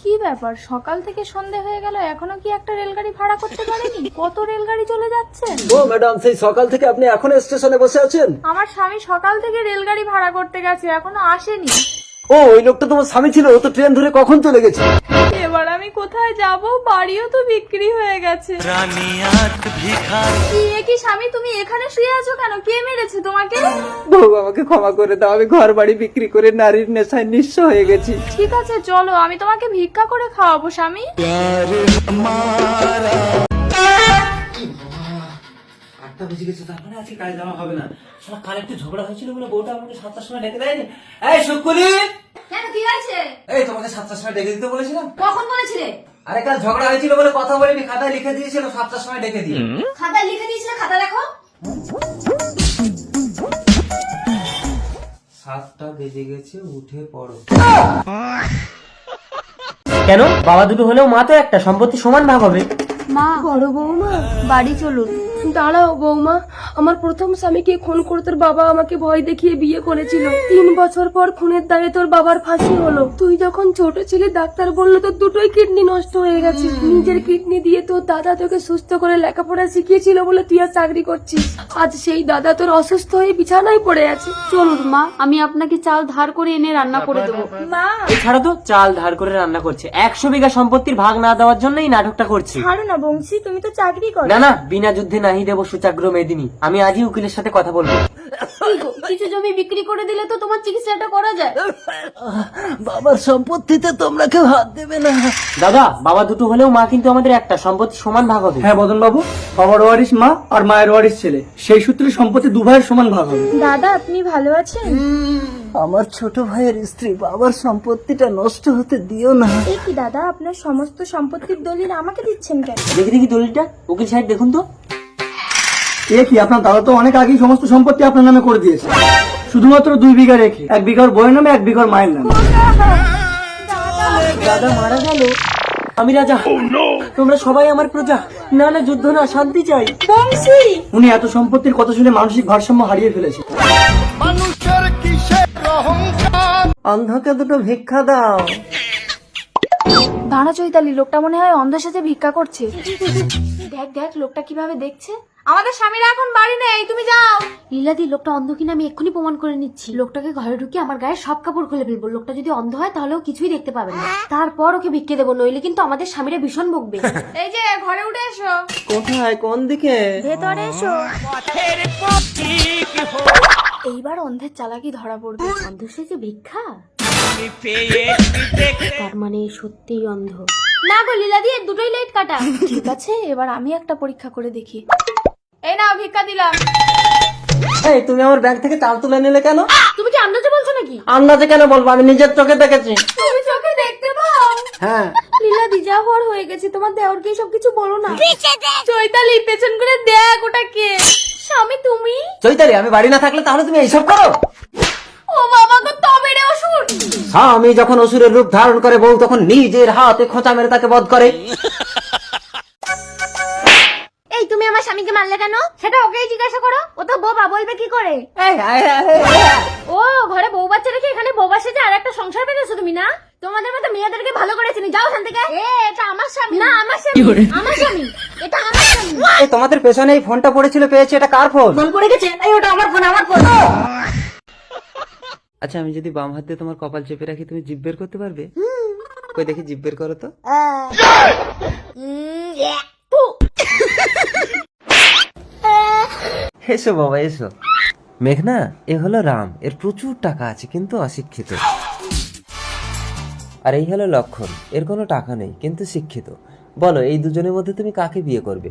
কি ব্যাপার, সকাল থেকে সন্ধে হয়ে গেল, এখনো কি একটা রেলগাড়ি ভাড়া করতে পারেনি? কত রেলগাড়ি চলে যাচ্ছে। ও ম্যাডাম, সেই সকাল থেকে আপনি এখনো স্টেশনে বসে আছেন? আমার স্বামী সকাল থেকে রেলগাড়ি ভাড়া করতে গেছে, এখনো আসেনি। ও, ওই লোকটা তোমার স্বামী ছিল, ও তো ট্রেন ধরে কখন চলে গেছে। এবার আমি কোথায় যাব? বাড়িও তো বিক্রি হয়ে গেছে। কি এ কি স্বামী, তুমি এখানে শুয়ে আছো কেন? কে মেরেছে তোমাকে? বউ, আমাকে ক্ষমা করে দাও, আমি ঘর বাড়ি বিক্রি করে নারীর নেশায় নিঃস্ব হয়ে গেছি। ঠিক আছে চলো, আমি তোমাকে ভিক্ষা করে খাওয়াবো স্বামী। বেজে গেছে, তারপরে আজকে কাজে যাওয়া হবে না। শালা কাল একটু ঝগড়া হয়েছিল বলে বউটা আমাকে 7টার সময় ডেকে দেয়নি। এই শুকুলি, কেন কি আছে? এই তোমাকে 7টার সময় ডেকে দিতে বলেছিলাম। কখন বলেছিলে? আরে কাল ঝগড়া হয়েছিল বলে কথা বলিনি, খাতায় লিখে দিয়েছিল 7টার সময় ডেকে দিয়ে। খাতায় লিখে দিয়েছিলে, খাতা দেখো। 7টা বেজে গেছে, উঠে পড়ো। কেন? বাবা দুটো হলেও মা তো একটা, সম্পত্তি সমান ভাগ হবে। মা, বড় বৌমা বাড়ি চলুন। দাঁড়াও বৌমা, আমার প্রথম স্বামীকে খুন করে তোর বাবা আমাকে ভয় দেখিয়ে বিয়ে করেছিল। 3 বছর পর খুনের দায়ে তোর বাবার ফাঁসি হলো। তুই যখন ছোট ছিলি ডাক্তার বললো তোর দুটোই কিডনি নষ্ট হয়ে গেছে। নিজের কিডনি দিয়ে তোর দাদা তোকে সুস্থ করে লেখাপড়া শিখিয়েছিল বলে তুই আর চাকরি করছিস। আজ সেই দাদা তোর অসুস্থ হয়ে বিছানায় পড়ে আছে। চলুন মা, আমি আপনাকে চাল ধার করে এনে রান্না করে দেবো। মা, এছাড়া তো চাল ধার করে রান্না করছে। 100 বিঘা সম্পত্তির ভাগ না দেওয়ার জন্য এই নাটকটা করছে। ছাড়ো না বংশী, তুমি তো চাকরি করো। না না, বিনা যুদ্ধে নাহি দেব সুচাগ্র মেদিনী। আমি আজই উকিলের সাথে কথা বলবো। কিছু জমি বিক্রি করে দিলে তো তোমার চিকিৎসাটা করা যায়। বাবার সম্পত্তিতে তোমরা কেউ হাত দেবে না। দাদা, বাবা দুটো হলেও মা কিন্তু আমাদের একটা, সম্পত্তি সমান ভাগ হবে। হ্যাঁ বদন বাবু, বাবার ওয়ারিশ মা আর মায়ের ওয়ারিশ ছেলে, সেই সূত্রে সম্পত্তি 2 ভাইয়ের সমান ভাগ হবে। দাদা, আপনি ভালো আছেন? আমার ছোট ভাইয়ের স্ত্রী, বাবার সম্পত্তিটা নষ্ট হতে দিও না। এই কি দাদা, আপনার সমস্ত সম্পত্তির দলিল আমাকে দিচ্ছেন কেন? দেখি দেখি দলিলটা। উকিল সাহেব দেখুন তো। এ কি, আপনার দাদা তো অনেক আগেই সমস্ত সম্পত্তি আপনার নামে করে দিয়েছে, শুধুমাত্র 2 বিঘা রেখে। 1 বিঘার বইয়ের নামে, 1 বিঘার মায়ের নামে। দাদা মারা গেল, আমি রাজা, তোমরা সবাই আমার প্রজা। না না, যুদ্ধ না, শান্তি চাই। বংশী, উনি এত সম্পত্তির কথা শুনে মানসিক ভারসাম্য হারিয়ে ফেলেছে। অন্ধকে দুটো ভিক্ষা দাও। দাঁড়া চৈতালি, লোকটা মনে হয় অন্ধের সাথে ভিক্ষা করছে। দেখ দেখ লোকটা কিভাবে দেখছে। আমাদের স্বামীরা এখন বাড়ি নেই, তুমি যাও। লীলাদি, লোকটা অন্ধ কিনা আমি এক্ষুনি প্রমাণ করে নিচ্ছি। লোকটাকে ঘরে ঢুকিয়ে আমার গায়ে সব কাপড় খুলে ফেলবো। লোকটা যদি অন্ধ হয় তাহলেও কিছুই দেখতে পাবে না। তারপর ওকে ভিক্ষে দেবো, নইলে কিন্তু আমাদের স্বামীরা ভীষণ বকবে। এই যে ঘরে উঠে এসো। কোথায়, কোন দিকে? ভেতরে এসো। এইবার অন্ধের চালাকি ধরা পড়বে। অন্ধ সেজে ভিক্ষা, তার মানে সত্যিই অন্ধ। না গো লীলাদি, এর দুটোই লাইট কাটা। ঠিক আছে, এবার আমি একটা পরীক্ষা করে দেখি। এই নাও ভিক্ষা দিলাম। এই, তুমি আমার ব্যাগ থেকে চাল তুলে নিলে কেন? তুমি কি আন্দাজে বলছো নাকি? আন্দাজে কেন বলবো, আমি নিজের চোখে দেখেছি। তুমি চোখে দেখতে পাও? হ্যাঁ। লীলাদি, যা হওয়ার হয়ে গেছে, তোমার দেওরকে সবকিছু বলো না। চৈতালি, পেছন করে দেখ ওটা কে। স্বামী তুমি? চৈতালি, আমি বাড়ি না থাকলে তাহলে তুমি এইসব করো? ও বাবা গো, তবে রে অসুর। স্বামী যখন অসুরের রূপ ধারণ করে, বউ তখন নিজের হাতে খোঁচা মেরে তাকে বধ করে। এই তুমি আমার স্বামীকে মারলে কেন? সেটা ওকেই জিজ্ঞাসা করো, ও তো বোবা, বলবে কি করে? ও ঘরে বউ বাচ্চা রেখে এখানে বউ বাসে যে আর একটা সংসার পেতেছো তুমি না? তোমাদের মতো মেয়েদেরকে ভালো করে চিনি, যাও এখান থেকে। এটা আমার স্বামী না, আমার স্বামী, আমার স্বামী, এটা আমার স্বামী। এই, তোমাদের পেছনে এই ফোনটা পড়েছিল, পেয়েছে, এটা কার ফোন? ফোন করে গেছে, এই ওটা আমার ফোন, আমার ফোন। আচ্ছা, আমি যদি বাম হাত দিয়ে তোমার কপাল চেপে রাখি, তুমি জিভ বের করতে পারবে? কই দেখি, জিভ বের করো তো। এসো বাবা, এসো। মেঘনা, এ হলো রাম, এর প্রচুর টাকা আছে কিন্তু অশিক্ষিত। আর এই হলো লক্ষণ, এর কোনো টাকা নেই কিন্তু শিক্ষিত। বলো, এই দুজনের মধ্যে তুমি কাকে বিয়ে করবে?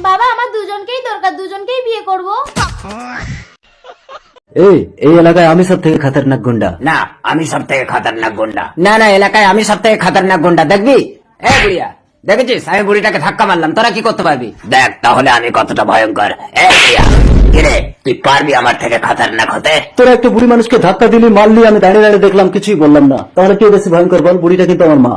বাবা, আমার দুজনকেই দরকার, দুজনকেই বিয়ে করব। এই এলাকায় আমি সব থেকে খতরনাক গুন্ডা। না, আমি সব থেকে খতরনাক গুন্ডা। না না, এলাকায় আমি সব থেকে খতরনাক গুন্ডা। দেখবি? এ বুড়িয়া, দেখেছিস আমি বুড়িটাকে ধাক্কা মারলাম, তোরা কি করতে পারবি? দেখ তাহলে আমি কতটা ভয়ঙ্কর। এ বুড়িয়া, কিরে তুই পারবি আমার থেকে খতরনাক হতে? তোরা একটা বুড়ি মানুষকে ধাক্কা দিলি, মারলি, আমি দাঁড়িয়ে দাঁড়িয়ে দেখলাম, কিছুই বললাম না। তাহলে কে বেশি ভয়ঙ্কর বল? বুড়িটা কিন্তু আমার মা।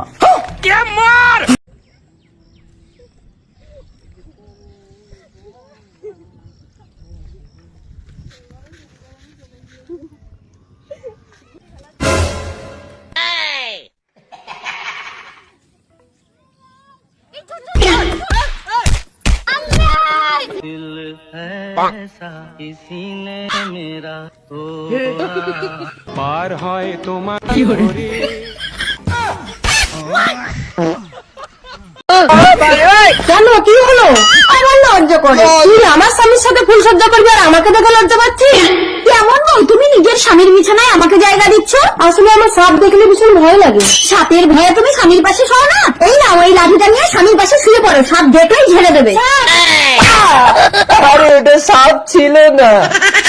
কেন, কি হলো? আমার লজ্জা করে। তুই আমার স্বামীর সাথে ফুল সজ্জা করবি আর আমাকে দেখে লজ্জা পাচ্ছিস? কেমন বল, তুমি নিজে নিজের স্বামীর বিছানায় আমাকে জায়গা দিচ্ছ? আসলে আমার সাপ দেখলে ভীষণ ভয় লাগে। সাপের ভয়ে তুমি স্বামীর পাশে শোও না? এই নাও এই লাঠিটা নিয়ে স্বামীর পাশে শুয়ে পড়ো, সাপ দেখলেই ঝেড়ে দেবে। আরে এটা সাপ ছিল না।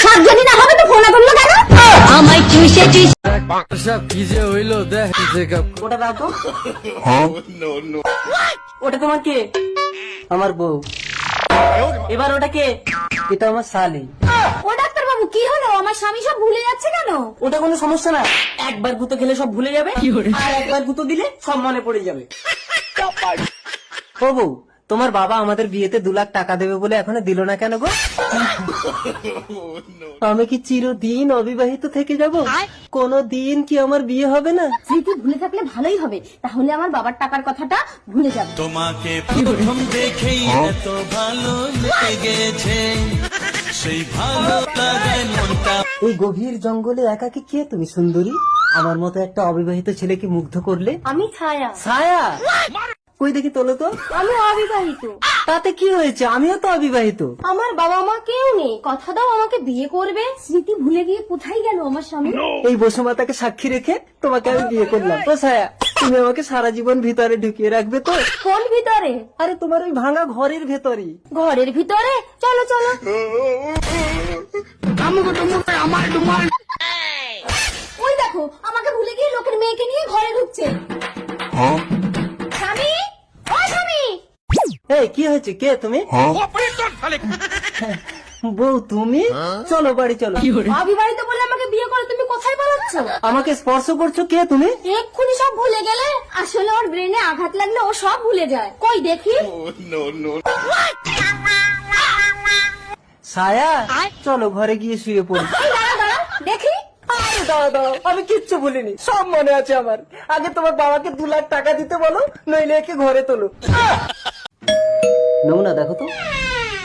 সাপ যদি না হবে তো ফোন করলো কেন? আমায় চুষে চুষে ওটা দাও তো। ওটা তোমার কে? আমার বউ। এবার ওটা কে? এটা আমার শালি। ও ডাক্তার বাবু কি হলো? আমার স্বামী সব ভুলে যাচ্ছে কেন? ওটা কোনো সমস্যা না, একবার গুঁতো খেলে সব ভুলে যাবে, আর একবার গুঁতো দিলে সব মনে পড়ে যাবে। ও বউ, তোমার বাবা আমাদের বিয়েতে 2 লাখ টাকা দেবে বলে এখনো দিল না কেন গো? আমি কি চিরদিন অবিবাহিত থেকে যাব? কোনো দিন কি আমার বিয়ে হবে না? স্মৃতি ভুলে থাকলে ভালোই হবে, তাহলে আমার বাবার টাকার কথাটা ভুলে যাবে। তোমাকে প্রথম দেখেই এত ভালো লেগেছে, সেই ভালো লাগায় মনটা। এই গভীর জঙ্গলে একাকি কে তুমি সুন্দরী? আমার মতো একটা অবিবাহিত ছেলেকে মুগ্ধ করলে। আমি ছায়া। ছায়া? কই দেখি তোলো তো। আমি অবিবাহিত। তাতে কি হয়েছে? আমিও তো অবিবাহিত। আমার বাবা মা কেউ নেই, কথা দাও আমাকে বিয়ে করবে। স্মৃতি ভুলে গিয়ে কোথায় গেল আমার স্বামী? এই বসুমাতাকে সাক্ষী রেখে তোমাকে আমি বিয়ে করলাম। ও ছায়া, তুমি আমাকে সারা জীবন ভিতরে ঢুকিয়ে রাখবে তো? কোন ভিতরে? আরে তোমার ওই ভাঙা ঘরের ভেতরে। ঘরের ভিতরে? চলো চলো। ওই দেখো আমাকে ভুলে গিয়ে লোকের মেয়েকে নিয়ে ঘরে ঢুকছে। স্বামী, ও স্বামী। এই কি হয়েছে? কে তুমি? বউ তুমি? চলো বাড়ি চলো। অবিবাহিত বলে আমাকে বিয়ে করে তুমি কোথায় পালাচ্ছ? আমাকে স্পর্শ করছো? কে তুমি? এক্ষুনি সব ভুলে গেলে? আসলে ওর ব্রেনে আঘাত লাগলে ও সব ভুলে যায়। কই দেখি। ছায়া, চলো ঘরে গিয়ে শুয়ে পড়ি। এই দাঁড়া দাঁড়া দেখি। আরে দাঁড়াও দাঁড়াও, আমি কিচ্ছু ভুলিনি, সব মনে আছে আমার। আগে তোমার বাবাকে 2 লাখ টাকা দিতে বলো, নইলে একে ঘরে তোলো। নমুনা দেখো তো।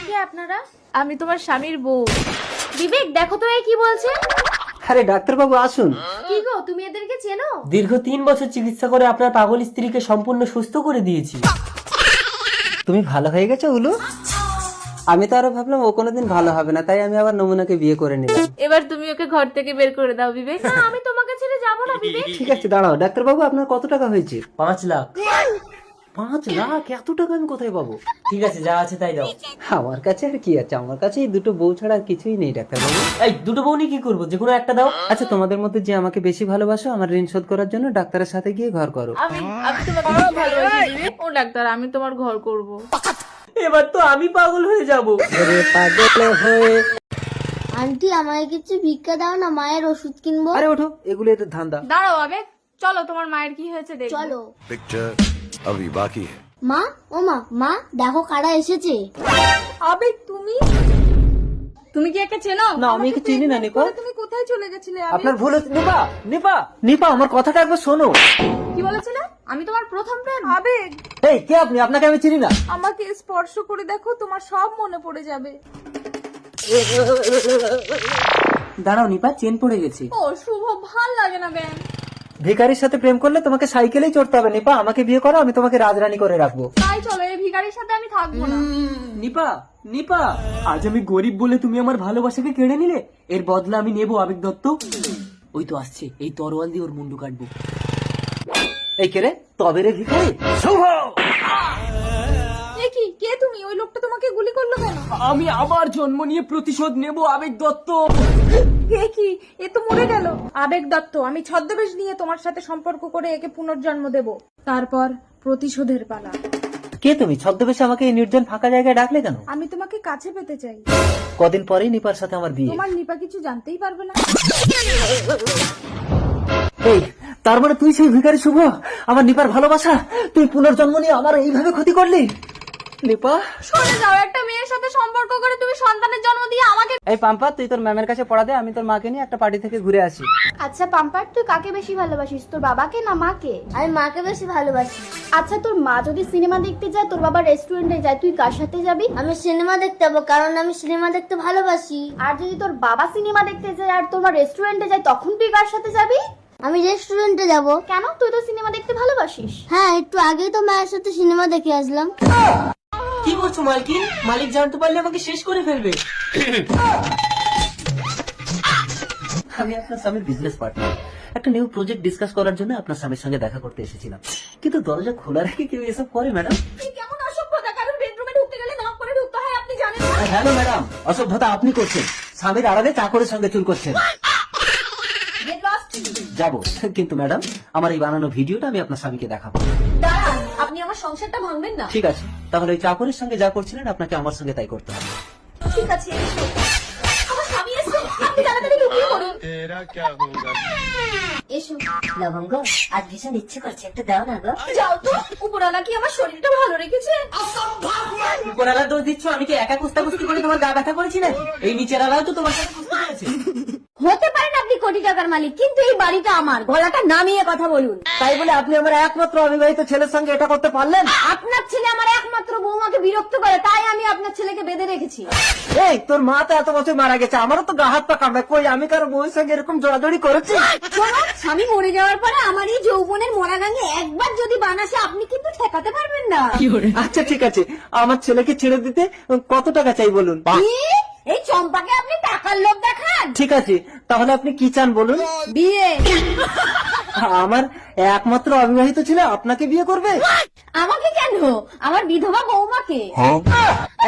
কে আপনারা? আমি তোমার স্বামীর বউ। বিবেক দেখো তো এ কি বলছে। আরে ডাক্তারবাবু আসুন। কি গো তুমি এদেরকে চেনো? দীর্ঘ 3 বছর চিকিৎসা করে আপনার পাগল স্ত্রীকে সম্পূর্ণ সুস্থ করে দিয়েছি। তুমি ভালো হয়ে গেছো উলু? আমি তো আরো ভাবলাম ও কোনোদিন ভালো হবে না, তাই আমি আবার নমুনাকে বিয়ে করে নিলাম। এবার তুমি ওকে ঘর থেকে বের করে দাও বিবেক। না আমি তোমাকে ছেড়ে যাবো না বিবেক। ঠিক আছে দাঁড়াও, ডাক্তারবাবু আপনার কত টাকা হয়েছে? 5 লাখ। 5 লাখ? এত টাকা আমি কোথায় পাবো? ঠিক আছে, যা আছে তাই দাও। আমার কাছে আর কি আছে? আমার কাছে এই 2টো বউ ছাড়া আর কিছুই নেই ডাক্তারবাবু। এই দুটো বউ নিয়ে কি করবো? যে কোনো একটা দাও। আচ্ছা, তোমাদের মধ্যে যে আমাকে বেশি ভালোবাসো, আমার ঋণ শোধ করার জন্য ডাক্তারের সাথে গিয়ে ঘর করো। আমি তোমাকে খুব ভালোবাসি বিবেক। ও ডাক্তার, আমি তোমার ঘর করব। এবার তো আমি পাগল হয়ে যাবো। পাগল হয়ে। আন্টি আমায় কিছু ভিক্ষা দাও না, মায়ের ওষুধ কিনবো। আরে ওঠো, এগুলো এদের ধান্দা। দাঁড়াও আবেগ, চলো তোমার মায়ের কি হয়েছে দেখো। চলো। पिक्चर अभी बाकी है। মা, ও মা, মা দেখো কারা এসেছে। আবেগ তুমি? তুমি কি একে চেনো? না, আমি একে চিনি না নিপা। তুমি কোথায় চলে গেছিলে? আপনার ভুল হচ্ছে। নিপা, নিপা, নিপা, আমার কথাটা একবার শোনো। কি বলেছিলে? আমি তোমার প্রথম প্রেম। আবেগ, এই কে আপনি? আপনাকে আমি চিনি না। আমাকে স্পর্শ করে দেখো, তোমার সব মনে পড়ে যাবে। দাঁড়াও নিপা, চেন পড়ে গেছে। ও শুভ, ভাল লাগে না ব্যান। ভিখারির সাথে প্রেম করলে তোমাকে সাইকেলেই চড়তে হবে নিপা। আমাকে বিয়ে করো, আমি তোমাকে রাজরানী করে রাখবো। তাই চলো, এই ভিখারির সাথে আমি থাকবো না। নিপা, নিপা, আজ আমি গরিব বলে তুমি আমার ভালোবাসাকে কেড়ে নিলে, এর বদলা আমি নেবো আবেগ দত্ত। ওই তো আসছে, এই তরোয়াল দিয়ে ওর মুন্ডু কাটবো। এই কে রে? তবে রে ভিখারি। শুভ! এ কি, কে তুমি? ওই লোকটা তোমাকে গুলি করলো কেন? আমি আবার জন্ম নিয়ে প্রতিশোধ নেবো আবেগ দত্ত। এ কি, এ তো মরে গেল। আবেগ দত্ত, আমি ছদ্মবেশ নিয়ে তোমার সাথে সম্পর্ক করে একে পুনর্জন্ম দেব, তারপর প্রতিশোধের পালা। কে তুমি? ছদ্মবেশে আমাকে এই নির্জন ফাঁকা জায়গায় ডাকলে কেন? আমি তোমাকে কাছে পেতে চাই। কদিন পরেই নিপার সাথে আমার বিয়ে। তোমার নিপা কিছু জানতেই পারবে না। এই, তার মানে তুই সেই ভিখারি শুভ? আমার নিপার ভালোবাসা তুই পুনর্জন্ম নিয়ে আমার এইভাবে ক্ষতি করলি? নিপা, সরে যাও। একটা মেয়ের সাথে সম্পর্ক করে তুমি সন্তানের জন্ম দিয়ে আমাকে। এই পাম্পা, তুই তোর ম্যামের কাছে পড়া দে, আমি তোর মাকে নিয়ে একটা পার্টি থেকে ঘুরে আসি। আচ্ছা পাম্পার, তুই কাকে বেশি ভালোবাসিস, তোর বাবাকে না মাকে? আমি মাকে বেশি ভালোবাসি। আচ্ছা তোর মা যদি সিনেমা দেখতে যায়, তোর বাবা রেস্টুরেন্টে যায়, তুই কার সাথে যাবি? আমি সিনেমা দেখতে যাবো, কারণ আমি সিনেমা দেখতে ভালোবাসি। আর যদি তোর বাবা সিনেমা দেখতে যায় আর তোর মা রেস্টুরেন্টে যায়, তখন তুই কার সাথে যাবি? আমি রেস্টুরেন্টে যাব। কেন? তুই তো সিনেমা দেখতে ভালোবাসিস। হ্যাঁ, একটু আগেই তো মায়ের সাথে সিনেমা দেখে আসলাম। কি বলছো মালকিন? মালিক জানতে পারলে আমাকে শেষ করে ফেলবে। আমি আপনার স্বামীর বিজনেস পার্টনার, একটা নিউ প্রজেক্ট ডিসকাস করার জন্য আপনার স্বামীর সঙ্গে দেখা করতে এসেছিলাম, কিন্তু দরজা খোলা রেখে কেউ এসব করে ম্যাডাম? কেমন অসভ্যতা, কারণ বেডরুমে ঢুকতে গেলে নক করে ঢুকতে হয়, আপনি জানেন না? হ্যালো ম্যাডাম, অসভ্যতা আপনি করছেন, স্বামীর আড়ালে চাকরের সঙ্গে চুল করছেন। Get lost. যাবো, কিন্তু ম্যাডাম আমার এই বানানো ভিডিওটা আমি আপনার স্বামীকে দেখাবো। দাঁড়ান, আপনি আমার সংসারটা ভাঙবেন না। ঠিক আছে, তাহলে ওই চাকরের সঙ্গে যা করছিলেন আপনাকে আমার সঙ্গে তাই করতে হবে। ঠিক আছে, এসো। আমার স্বামী এসে, আপনি তাড়াতাড়ি লুকিয়ে পড়ুন। এসো। লবঙ্গ, আজ ভীষণ ইচ্ছে করছে, একটু দাও না গো। যাও তো, উপরালা কি আমার শরীরটা ভালো রেখেছে? উপরালা দোষ দিচ্ছ, আমি কি একা কুস্তাকুস্তি করে তোমার গা ব্যথা করেছি নাকি? এই নিচের আলাও তো তোমার সাথে কুস্তি করেছে। হতে পারেন আপনি কোটি টাকার মালিক, কিন্তু এই বাড়িটা আমার। গলাটা নামিয়ে কথা বলুন। তাই বলে আপনি আমার একমাত্র অবিবাহিত ছেলের সঙ্গে এটা করতে পারলেন? আপনার ছেলে আমার একমাত্র বৌমাকে বিরক্ত করে, তাই আমি আপনার ছেলেকে বেঁধে রেখেছি। এই তোর মা তো এত বছর মারা গেছে, আমারও তো গা হাত পা কামড়ে, কই আমি কারো বউয়ের সঙ্গে এরকম জড়াজড়ি করেছি? শোনো, স্বামী মরে যাওয়ার পরে আমার এই যৌবনের মরা গাঙে একবার যদি বানাসে, আপনি কিন্তু ঠেকাতে পারবেন না। আচ্ছা ঠিক আছে, আমার ছেলেকে ছেড়ে দিতে কত টাকা চাই বলুন? কি? এই চম্পাকে আপনি টাকার লোভ দেখান? ঠিক আছে, তাহলে আপনি কি চান বলুন? বিয়ে। আমার একমাত্র অবিবাহিত ছেলে আপনাকে বিয়ে করবে? আমাকে কেন? আমার বিধবা বৌমাকে।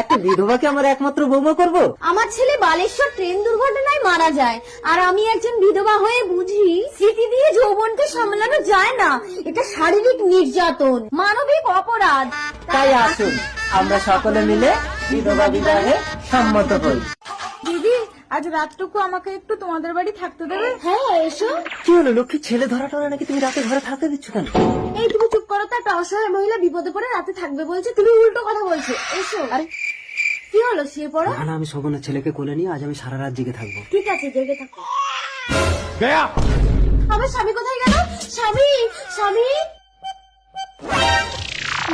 একটা বিধবাকে আমার একমাত্র বৌমা করবো? আমার ছেলে বালেশ্বর ট্রেন দুর্ঘটনায় মারা যায়, আর আমি একজন বিধবা হয়ে বুঝি স্মৃতি দিয়ে যৌবনকে সামলানো যায় না। এটা শারীরিক নির্যাতন, মানবিক অপরাধ। তাই আসুন আমরা সকলে মিলে বিধবা বিবাহে সম্মত হই। দিদি, আজ রাতটুকু আমাকে একটু তোমাদের বাড়ি থাকতে দেবে? হ্যাঁ, এসো। কি হলো লক্ষ্মী, ছেলে ধরা টরা নাকি তুমি রাতে ঘরে থাকতে দিচ্ছ কেন? এই তুমি চুপ করো তো, একটা অসহায় মহিলা বিপদে পড়ে রাতে থাকবে বলছে, তুমি উল্টো কথা বলছো। এসো। আরে কি হলো, শুয়ে পড়ো। না আমি শোভনের ছেলেকে কোলে নিয়ে আজ আমি সারা রাত জেগে থাকবো। ঠিক আছে, জেগে থাকো। আমার স্বামী কোথায় গেল? স্বামী, স্বামী।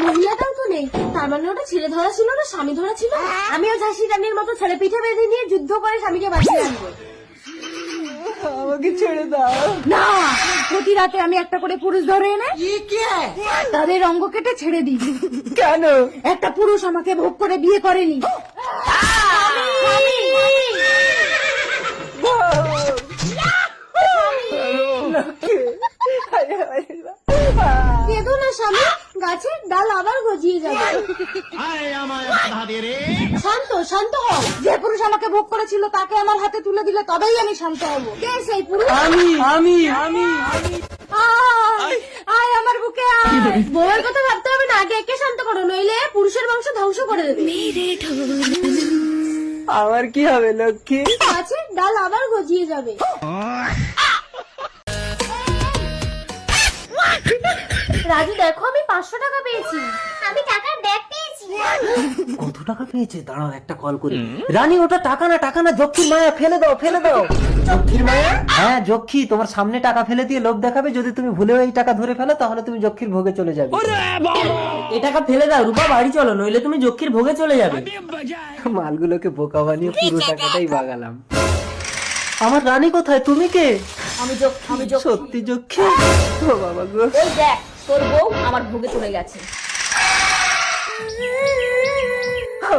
মহিলাটাও তো নেই, তার মানে ওটা ছেলে ধরা ছিল না, স্বামী ধরা ছিল। আমিও ঝাঁসি রানীর মতো ছেলে পিঠে বেঁধে নিয়ে যুদ্ধ করে স্বামীকে বাঁচিয়ে আনবো। আমাকে ছেড়ে দাও। না, প্রতি রাতে আমি একটা করে পুরুষ ধরে এনে তাদের অঙ্গ কেটে ছেড়ে দিই। কেন? একটা পুরুষ আমাকে ভোগ করে বিয়ে করেনি। কেঁদো না স্বামী, গাছের ডাল আবার গজিয়ে যাবে। শান্ত, শান্ত হও। যে পুরুষ আমাকে ভোগ করেছিল তাকে আমার হাতে তুলে দিলে তবেই আমি শান্ত হব। কে সেই পুরুষ? আমি আয়, আয় আমার বুকে আয়। বউয়ের কথা ভাবতে হবে না, আগে একে শান্ত করো, নইলে পুরুষের বংশ ধ্বংস করে দেবে। আমার কি হবে লক্ষ্মী? গাছের ডাল আবার গজিয়ে যাবে। রাজু দেখো, আমি 500 টাকা পেয়েছি। আমি টাকার ব্যাগ পেয়েছি। কত টাকা পেয়েছে? দাঁড়াও একটা কল করি। রানী ওটা টাকা না, টাকা না, যক্ষীর মায়া, ফেলে দাও ফেলে দাও। যক্ষীর মায়া? হ্যাঁ যক্ষী, তোমার সামনে টাকা ফেলে দিয়ে লোভ দেখাবে, যদি তুমি ভুলেও এই টাকা ধরে ফেলো তাহলে তুমি যক্ষীর ভোগে চলে যাবে। এ টাকা ফেলে দাও রূপা, বাড়ি চলো, নইলে তুমি যক্ষীর ভোগে চলে যাবে। মালগুলোকে বোকা বানিয়ে পুরো টাকাটাই বাগালাম। আমার রানী কোথায়, তুমি কে? আমি সত্যি যক্ষী? ও বাবা গো। ওই দেখ, তোর বউ আমার ভোগে চলে গেছে।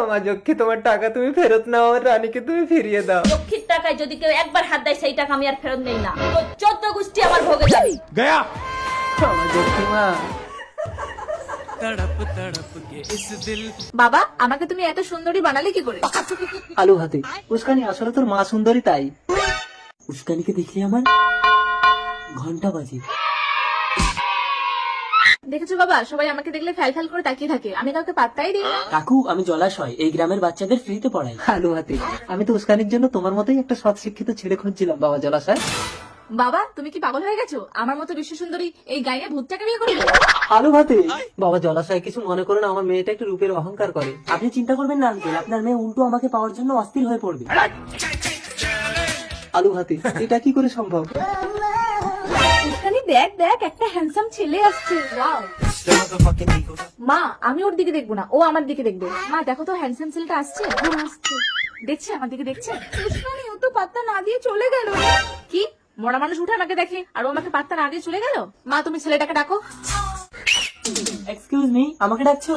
আমার যক্ষী, তোমার টাকা তুমি ফেরত নাও, আমার রানীকে তুমি ফিরিয়ে দাও। লক্ষ্মীর টাকায় যদি কেউ একবার হাত দেয়, সেই টাকা আমি আর ফেরত নেই না। তো 14 গোষ্ঠী আমার ভোগে যাবে। আমার যক্ষী মা। तड़प तड़प के इस दिल বাবা, আমাকে তুমি এত সুন্দরী বানালে কি করে? আলু হাতে উস্কানি, আসলে তোর মা সুন্দরী তাই। উস্কানিকে দেখলে আমার ঘন্টা বাজে। দেখেছো বাবা, সবাই আমাকে দেখলে ফ্যাল ফ্যাল করে তাকিয়ে থাকে, আমি কাউকে পাত্তাই দিই না। কাকু, আমি জলাশয় এই গ্রামের বাচ্চাদের ফ্রিতে পড়াই। আলু হাতে, আমি তো উস্কানির জন্য তোমার মতোই একটা সৎ শিক্ষিত ছেলে খুঁজছিলাম বাবা জলাশয়। বাবা, তুমি কি পাগল হয়ে গেছো? আমার মতো বিশ্ব সুন্দরী এই গায়ে ভূতটাকে বিয়ে করবে? আলু ভাতে, বাবা জলাশয় কিছু মনে করে না, আমার মেয়েটা একটু রূপের অহংকার করে। আপনি চিন্তা করবেন না আঙ্কেল, আপনার মেয়ে উল্টো আমাকে পাওয়ার জন্য অস্থির হয়ে পড়বে। আলু ভাতে, এটা কি করে সম্ভব? এখানে দেখ দেখ, একটা হ্যান্ডসাম ছেলে আসছে। ওয়াও। মা, আমি ওর দিকে দেখবো না, ও আমার দিকে দেখবে। মা দেখো তো, হ্যান্ডসাম ছেলেটা আসছে। হ্যাঁ, আসছে। দেখছে, আমার দিকে দেখছে। উস্কানি, ও তো পাত্তা না দিয়ে চলে গেল। কি মরা মানুষ উঠে আমাকে দেখে, আর ও আমাকে পাত্তা না দিয়ে চলে গেল? মা, তুমি ছেলেটাকে ডাকো। এক্সকিউজ মি, আমাকে ডাকছো?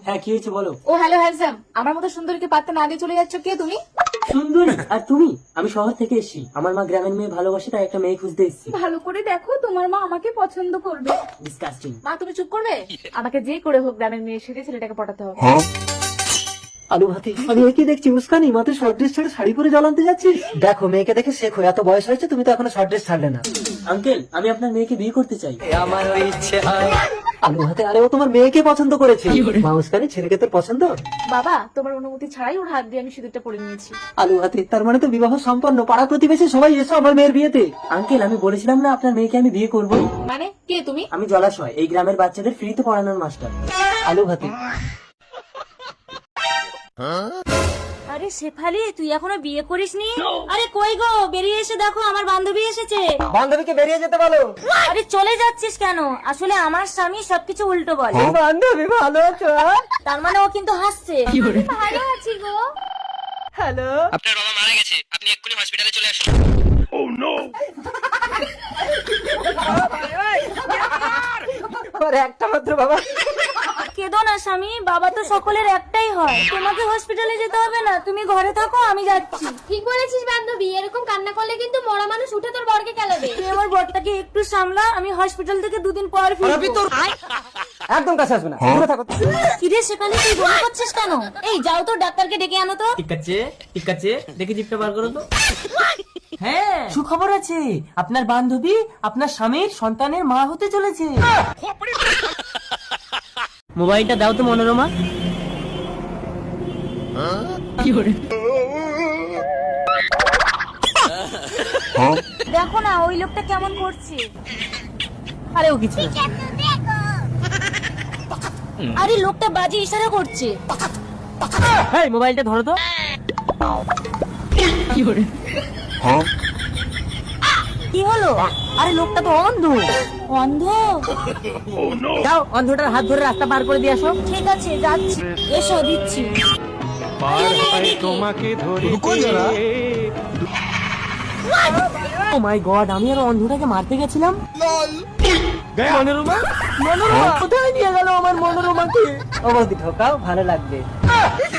হ্যাঁ, কি হয়েছে বলো। ও হ্যালো হ্যান্ডসাম, আমার মতো সুন্দরীকে পাত্তা না দিয়ে চলে যাচ্ছ, কে তুমি? সুন্দরী আর তুমি? আমি শহর থেকে এসেছি, আমার মা গ্রামের মেয়ে ভালোবাসে, তাই একটা মেয়ে খুঁজতে এসেছি। ভালো করে দেখো, তোমার মা আমাকে পছন্দ করবে। ডিসকাস্টিং। মা তুমি চুপ করবে? আমাকে যে করে হোক গ্রামের মেয়ের সাথে ছেলেটাকে পটাতে হবে। আলু ভাতি, আমি ওই কি দেখছি উস্কানি, মাথায় শর্ট ড্রেস ছেড়ে শাড়ি পরে জ্বালাতে যাচ্ছিস? দেখো মেয়েকে দেখে শেখো, এত বয়স হয়েছে তুমি তো এখনো শর্ট ড্রেস ছাড়লে না। আঙ্কেল, আমি আপনার মেয়েকে বিয়ে করতে চাই। আমার ওই ইচ্ছে আলু ভাতে, আরে ও তোমার মেয়েকে পছন্দ করেছে। মা উস্কানি, ছেলেকে তোর পছন্দ? বাবা, তোমার অনুমতি ছাড়াই ওর হাত দিয়ে আমি সিঁদুরটা পরে নিয়েছি। আলু ভাতে, তার মানে তো বিবাহ সম্পন্ন। পাড়া প্রতিবেশী সবাই এসো আমার মেয়ের বিয়েতে। আঙ্কেল, আমি বলেছিলাম না আপনার মেয়েকে আমি বিয়ে করব। মানে কে তুমি? আমি জলাশয়, এই গ্রামের বাচ্চাদের ফ্রিতে পড়ানোর মাস্টার। আলু ভাতে, আরে শেফালি, তুই এখনো বিয়ে করিসনি? আরে কই গো, বেরিয়ে এসে দেখো আমার বান্ধবী এসেছে। বান্ধবীকে বেরিয়ে যেতে বলো। আরে চলে যাচ্ছিস কেন? আসলে আমার স্বামী সবকিছু উল্টো বলে। বান্ধবী ভালো আছো? তার মানে ও কিন্তু হাসছে। ভালো আছি গো। হ্যালো, আপনার বাবা মারা গেছে, আপনি এক্ষুনি হসপিটালে চলে আসুন। আর একটা মাত্র বাবা। কেঁদো না স্বামী, বাবা তো সকলের একটাই হয়। তোমাকে হসপিটালে যেতে হবে না, তুমি ঘরে থাকো, আমি যাচ্ছি। ঠিক বলেছিস বান্ধবী, এরকম কান্না করলে কিন্তু মরা মানুষ উঠে তোর বরকে কেলাবে। তুই আমার বরটাকে একটু সামলা, আমি হসপিটাল থেকে 2 দিন পর ফিরবো। একদম কাছে আসবে না, দূরে থাকো। কিরে সেখানে তুই বমি করছিস কেন? এই যাও তো ডাক্তারকে ডেকে আনো তো। ঠিক আছে, ঠিক আছে, দেখে জিপটা বার করো তো। হ্যাঁ, সুখবর আছে, আপনার বান্ধবী আপনার স্বামীর সন্তানের মা হতে চলেছে। মোবাইলটা দাও তো মনোরমা। দেখো না ওই লোকটা কেমন করছে। আরে ও কিছু না। আরে লোকটা বাজে ইশারা করছে। এই মোবাইলটা ধরো তো। কি হলো? আরে লোকটা তো অন্ধ। অন্ধ? যাও অন্ধটার হাত ধরে রাস্তা পার করে দিয়ে আসো। ঠিক আছে যাচ্ছি, এসো দিচ্ছি। তোমাকে ধরে ও মাই গড, আমি আর অন্ধটাকে মারতে গেছিলাম। মনোরমা, মনোরমা কোথায় নিয়ে গেল আমার মনোরমাকে? ও বৌদি, ঠকাও, ভালো লাগবে।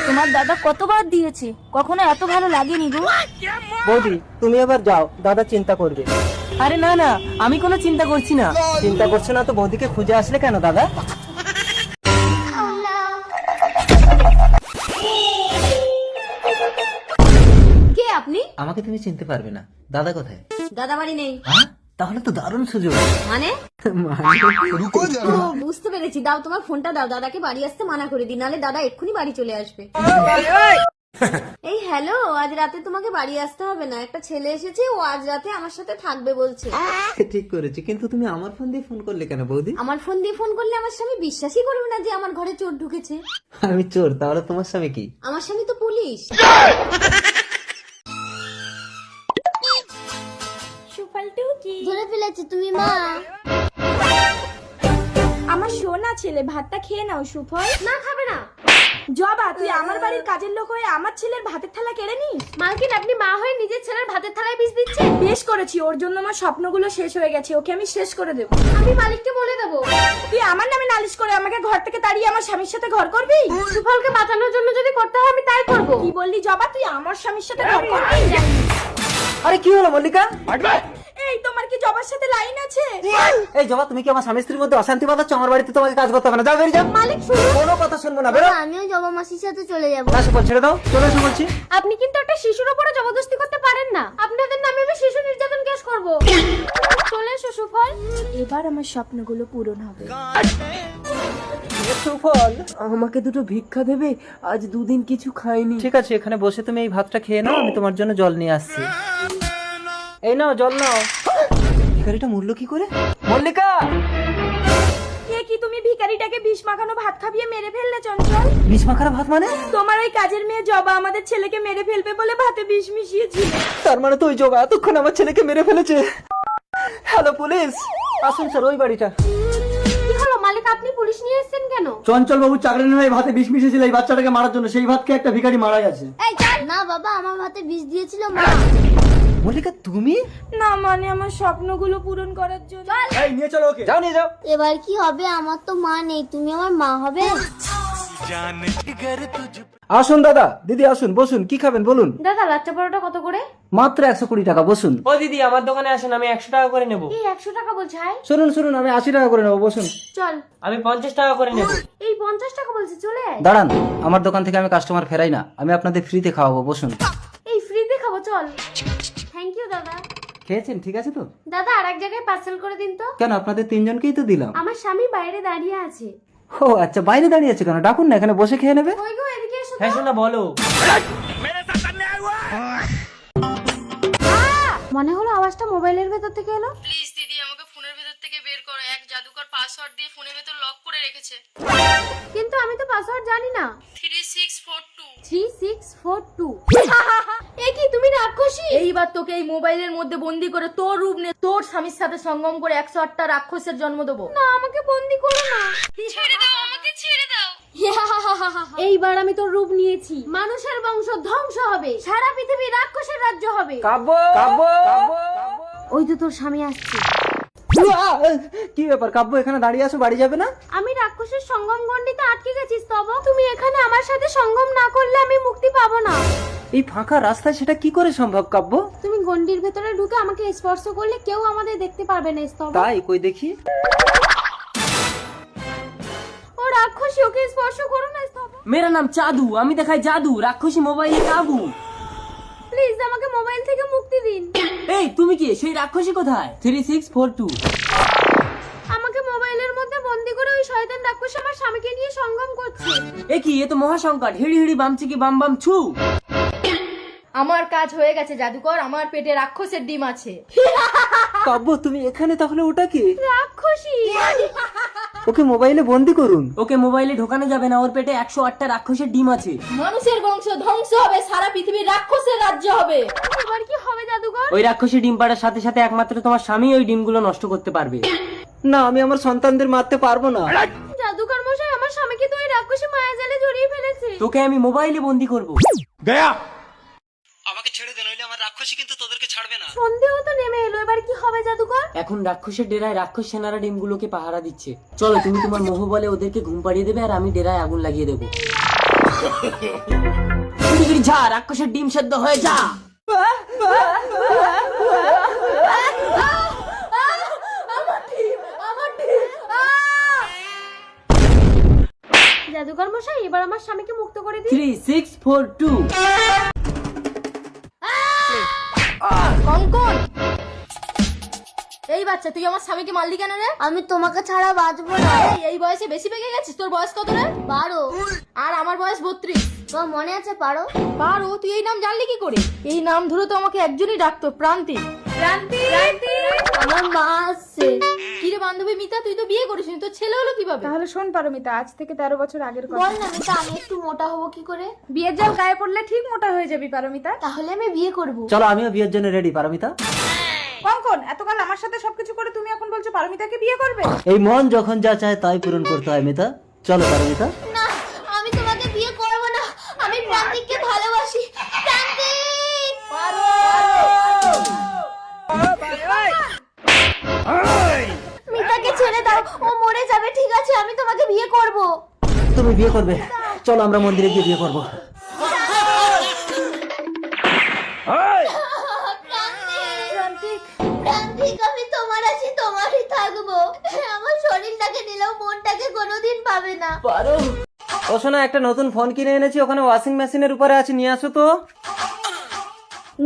তোমার দাদা কতবার দিয়েছে, কখনো এত ভালো লাগেনি গো। বৌদি তুমি এবার যাও, দাদা চিন্তা করবে। আরে না না, আমি কোনো চিন্তা করছি না। চিন্তা করছে না তো বৌদিকে খুঁজে আসলে কেন দাদা? কে আপনি? আমাকে তুমি চিনতে পারবে না। দাদা কোথায়? দাদা বাড়ি নেই। হ্যাঁ, তাহলে তো দারুণ সুযোগ। মানে? ও, বুঝতে পেরেছি, দাও তোমার ফোনটা দাও, দাদাকে বাড়ি আসতে মানা করে দিই, নাহলে দাদা এক্ষুনি বাড়ি চলে আসবে। এই হ্যালো, আজ রাতে তোমাকে বাড়ি আসতে হবে না, একটা ছেলে এসেছে, ও আজ রাতে আমার সাথে থাকবে বলছে। ঠিক করেছি, কিন্তু তুমি আমার ফোন দিয়ে ফোন করলে কেন বৌদি? আমার ফোন দিয়ে ফোন করলে আমার স্বামী বিশ্বাসই করবে না যে আমার ঘরে চোর ঢুকেছে। আমি চোর, তাহলে তোমার স্বামী কি? আমার স্বামী তো পুলিশ। ধরে ফেলেছে তুমি মা। আমার সোনা ছেলে, ভাতটা খেয়ে নাও সুফল। না খাবে না। জবা, তুই আমার বাড়ির কাজের লোক হয়ে আমার ছেলের ভাতের থালা কেড়ে নিস? মালকিন, আপনি মা হয়ে নিজের ছেলের ভাতের থালায় বিষ দিচ্ছে। বেশ করেছি, ওর জন্য আমার স্বপ্নগুলো শেষ হয়ে গেছে, ওকে আমি শেষ করে দেবো। আমি মালিককে বলে দেবো। তুই আমার নামে নালিশ করে আমাকে ঘর থেকে তাড়িয়ে আমার স্বামীর সাথে ঘর করবি? সুফলকে বাঁচানোর জন্য যদি করতে হয় আমি তাই করব। কি বললি জবা, তুই আমার স্বামীর সাথে ঘর করবি? আরে কি হলো মল্লিকা? এই তোমার কি জবার সাথে লাইন আছে? এই জবা, তুমি কি আমার স্বামী স্ত্রীর মধ্যে অশান্তি বাঁধাচ্ছ? আমার বাড়িতে তোমাকে কাজ করতে হবে না, যাও বেরিয়ে যাও। মালিক শুনুন, কোনো কথা শুনবো না, বেরো। আমিও জবা মাসির সাথে চলে যাব। না সুফল, ছেড়ে দাও, চলে এসো বলছি। আপনি কিন্তু একটা শিশুর উপরে জবরদস্তি করতে পারেন না, আপনাদের নামে আমি শিশু নির্যাতন কেস করব। চলে এসো সুফল। এবার আমার স্বপ্নগুলো পূরণ হবে। সুফল, আমাকে দুটো ভিক্ষা দেবে? আজ 2 দিন কিছু খাইনি। ঠিক আছে, এখানে বসে তুমি এই ভাতটা খেয়ে নাও, আমি তোমার জন্য জল নিয়ে আসছি। এই নাও, জল নাও। ভিখারিটা মরলো কি করে? মল্লিকা! কে কি তুমি ভিখারিটাকে বিষ মাখানো ভাত খাবিয়ে মেরে ফেললে চঞ্চল? বিষ মাখারা ভাত মানে? তোমার ওই কাজের মেয়ে জবা আমাদের ছেলেকে মেরে ফেলবে বলে ভাতে বিষ মিশিয়েছিল। তার মানে তো ওই জবা এতক্ষণ আমার ছেলেকে মেরে ফেলেছে। হ্যালো পুলিশ, আসুন স্যার, ওই বাড়িটা। কি হলো মালিক, আপনি পুলিশ নিয়ে এসেছেন কেন? চঞ্চল বাবু চাকরি নিয়ে ভাতে বিষ মিশিয়েছিল এই বাচ্চাটাকে মারার জন্য, সেই ভাতকে একটা ভিখারি মারা গেছে। এই না বাবা, আমার ভাতে বিষ দিয়েছিল মা। মল্লিকা তুমি? না মানে আমার স্বপ্নগুলো পূরণ করার জন্য। এই নিয়ে চলো ওকে। যাও, নিয়ে যাও। এবার কি হবে? আমার তো মা নেই, তুমি আমার মা হবে। जान जिगर तुझ আসুন দাদা, দিদি আসুন, বসুন, কি খাবেন বলুন। দাদা লাচ্চা পরোটা কত করে? মাত্র 120 টাকা, বসুন। ও দিদি আমার দোকানে আসেন, আমি 100 টাকা করে নেব। এই 100 টাকা বলছে হাই। শুনুন শুনুন, আমি 80 টাকা করে নেবো, বসুন। চল। আমি 50 টাকা করে নেব। এই 50 টাকা বলছে, চলে আয়। দাঁড়ান, আমার দোকান থেকে আমি কাস্টমার ফেরাই না, আমি আপনাদের ফ্রিতে খাওয়াবো, বসুন। এই ফ্রিতে খাবো, চল। থ্যাংক ইউ দাদা। খেয়েছেন, ঠিক আছে তো? দাদা আর এক জায়গায় পার্সেল করে দিন তো। কেন, আপনাদের 3 জনকেই তো দিলাম। আমার স্বামী বাইরে দাঁড়িয়ে আছে। ও আচ্ছা, বাইরে দাঁড়িয়ে আছে কেন? ডাকুন না, এখানে বসে খেয়ে নেবে। ওই গো, এদিকে এসো তো। হ্যাঁ শোনা বলো। মনে হলো আওয়াজটা মোবাইলের ভেতর থেকে এলো। প্লিজ দিদি, আমাকে ফোনের ভেতর থেকে বের করো। এক জাদুকর পাসওয়ার্ড দিয়ে ফোনের ভেতর লক করে রেখেছে। কিন্তু আমি তো পাসওয়ার্ড জানি না। 3642। 3642। এ কি, তুমি রাক্ষসী? এইবার তোকে এই মোবাইলের মধ্যে বন্দি করে তোর রূপ নিয়ে তোর স্বামীর সাথে সঙ্গম করে 108টা রাক্ষসের জন্ম দেবো। না, আমাকে বন্দি করো না। ছেড়ে দাও আমাকে, ছেড়ে দাও। এইবার আমি তোর রূপ নিয়েছি। মানুষের বংশ ধ্বংস হবে, সারা পৃথিবী রাক্ষসের রাজ্য হবে। কাব্য, কাব্য, ওই তো তোর স্বামী আসছে। কি ব্যাপার কাব্য, এখানে দাঁড়িয়ে আছো, বাড়ি যাবে না? আমি রাক্ষসের সঙ্গম গণ্ডিতে আটকে গেছি স্তব। তুমি এখানে আমার সাথে সঙ্গম না করলে আমি মুক্তি পাবো না। এই ফাঁকা রাস্তায় সেটা কি করে সম্ভব কাব্য? তুমি গণ্ডির ভেতরে ঢুকে আমাকে স্পর্শ করলে কেউ আমাদের দেখতে পারবে না স্তব। তাই কই দেখি। ও রাক্ষসী, ওকে স্পর্শ করো না স্তব। মেরা নাম চাদু, আমি দেখাই জাদু, রাক্ষসী মোবাইলে কাবু। প্লিজ আমাকে মোবাইল থেকে মুক্তি দিন। এই তুমি কি, সেই রাক্ষসী কোথায়? 3642। আমাকে মোবাইলের মধ্যে বন্দি করে ওই শয়তান রাক্ষস আমার স্বামীকে নিয়ে সঙ্গম করছে। এ কি, এ তো মহাসংকট। হিড়ি হিড়ি বামচি কি বাম বাম ছু। আমার কাজ হয়ে গেছে জাদুকর, আমার পেটে রাক্ষসের ডিম আছে। কাব্য তুমি এখানে, তাহলে ওটা কি? রাক্ষসী। ওকে মোবাইলে বন্দি করুন। ওকে মোবাইলে ঢোকানো যাবে না, ওর পেটে 108টা রাক্ষসের ডিম আছে। মানুষের বংশ ধ্বংস হবে, সারা পৃথিবীর রাক্ষসের রাজ্য হবে। এবার কি হবে জাদুকর? ওই রাক্ষসী ডিম পাড়ার সাথে সাথে একমাত্র তোমার স্বামী ওই ডিমগুলো নষ্ট করতে পারবে। না, আমি আমার সন্তানদের মারতে পারবো না। জাদুকর মশাই, আমার স্বামীকে তো ওই রাক্ষসী মায়াজালে জড়িয়ে ফেলেছে। তোকে আমি মোবাইলে বন্দি করব। আমাকে ছেড়ে দে, নইলে আমার রাক্ষসী কিন্তু তোদেরকে ছাড়বে না। সন্দেহ তো নেমে এলো, এবার কি হবে জাদুকর? এখন রাক্ষসের ডেরায় রাক্ষস সেনারা ডিমগুলোকে পাহারা দিচ্ছে। চলো, তুমি তোমার মোহ বলে ওদেরকে ঘুম পাড়িয়ে দেবে আর আমি ডেরায় আগুন লাগিয়ে দেবো। যা, রাক্ষসের ডিম সেদ্ধ হয়ে যা। জাদুকর মশাই, এবার আমার স্বামীকে মুক্ত করে দিন। 3642। কঙ্কন, এই বাচ্চা, তুই আমার স্বামীকে মারলি কেন রে? আমি তোমাকে ছাড়া বাঁচবো না। এই বয়সে বেশি পেকে গেছিস। তোর বয়স কত রে? 12। আর আমার বয়স 32। তোর মনে আছে পারো? পারো? তুই এই নাম জানলি কি করে? এই নাম ধরে তো আমাকে একজনই ডাকতো, প্রান্তি। প্রান্তি, আমার মা আসছে। কি রে বান্ধবী মিতা, তুই তো বিয়ে করিসনি, তোর ছেলে হলো কিভাবে? তাহলে শোন পারমিতা, আজ থেকে 13 বছর আগের কথা। বল না মিতা, আমি একটু মোটা হবো কি করে? বিয়ের জল গায়ে পড়লে ঠিক মোটা হয়ে যাবি পারমিতা। তাহলে আমি বিয়ে করব। চলো, আমিও বিয়ের জন্য রেডি, পারমিতা। কঙ্কন, এতকাল আমার সাথে সবকিছু করে তুমি এখন বলছো পারমিতাকে বিয়ে করবে? এই মন যখন যা চায় তাই পূরণ করতে হয় মিতা। চলো পারমিতা। না, আমি তোমাকে বিয়ে করব না। আমি প্রান্তিককে ভালোবাসি। প্রান্তিক! মিতাকে ছেড়ে দাও, ও মরে যাবে। ঠিক আছে, আমি তোমাকে বিয়ে করব। তুমি বিয়ে করবে? চলো আমরা মন্দিরে গিয়ে বিয়ে করবো। প্রান্তিক, আমি তোমার আছি, তোমারই থাকবো। আমার শরীরটাকে নিলেও মনটাকে কোনোদিন পাবে না। ও শোনা, একটা নতুন ফোন কিনে এনেছি, ওখানে ওয়াশিং মেশিনের উপরে আছে, নিয়ে আসো তো।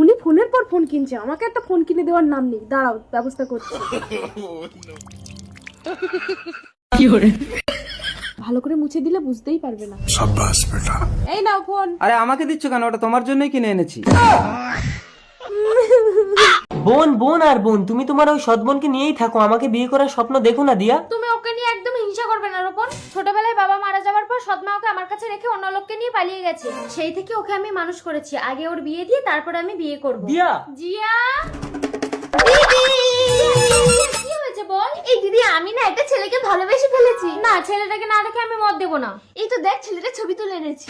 উনি ফোনের পর ফোন কিনছে, আমাকে একটা ফোন কিনে দেওয়ার নাম নেই। দাঁড়াও, ব্যবস্থা করছি। ভালো করে মুছে দিলে বুঝতেই পারবে না। এই নাও ফোন। আরে আমাকে দিচ্ছ কেন? ওটা তোমার জন্যই কিনে এনেছি। বোন বোন আর বোন, তুমি তোমার ওই সৎ বোনকে নিয়েই থাকো, আমাকে বিয়ে করার স্বপ্ন দেখো না দিয়া। তুমি ওকে নিয়ে একদম হিংসা করবে না রোপন। ছোটবেলায় বাবা মারা যাওয়ার পর সৎমা ওকে আমার কাছে রেখে অন্য লোককে নিয়ে পালিয়ে গেছে। সেই থেকে ওকে আমি মানুষ করেছি। আগে ওর বিয়ে দিয়ে তারপরে আমি বিয়ে করব। দিয়া, জিয়া, দিদি, কি হয়েছে বল? এই দিদি, আমি না একটা ছেলেকে ভালোবেসে ফেলেছি। না, ছেলেটাকে না রেখে আমি মদ দেবো না। এই তো দেখ, ছেলেটা ছবি তুলে এনেছি।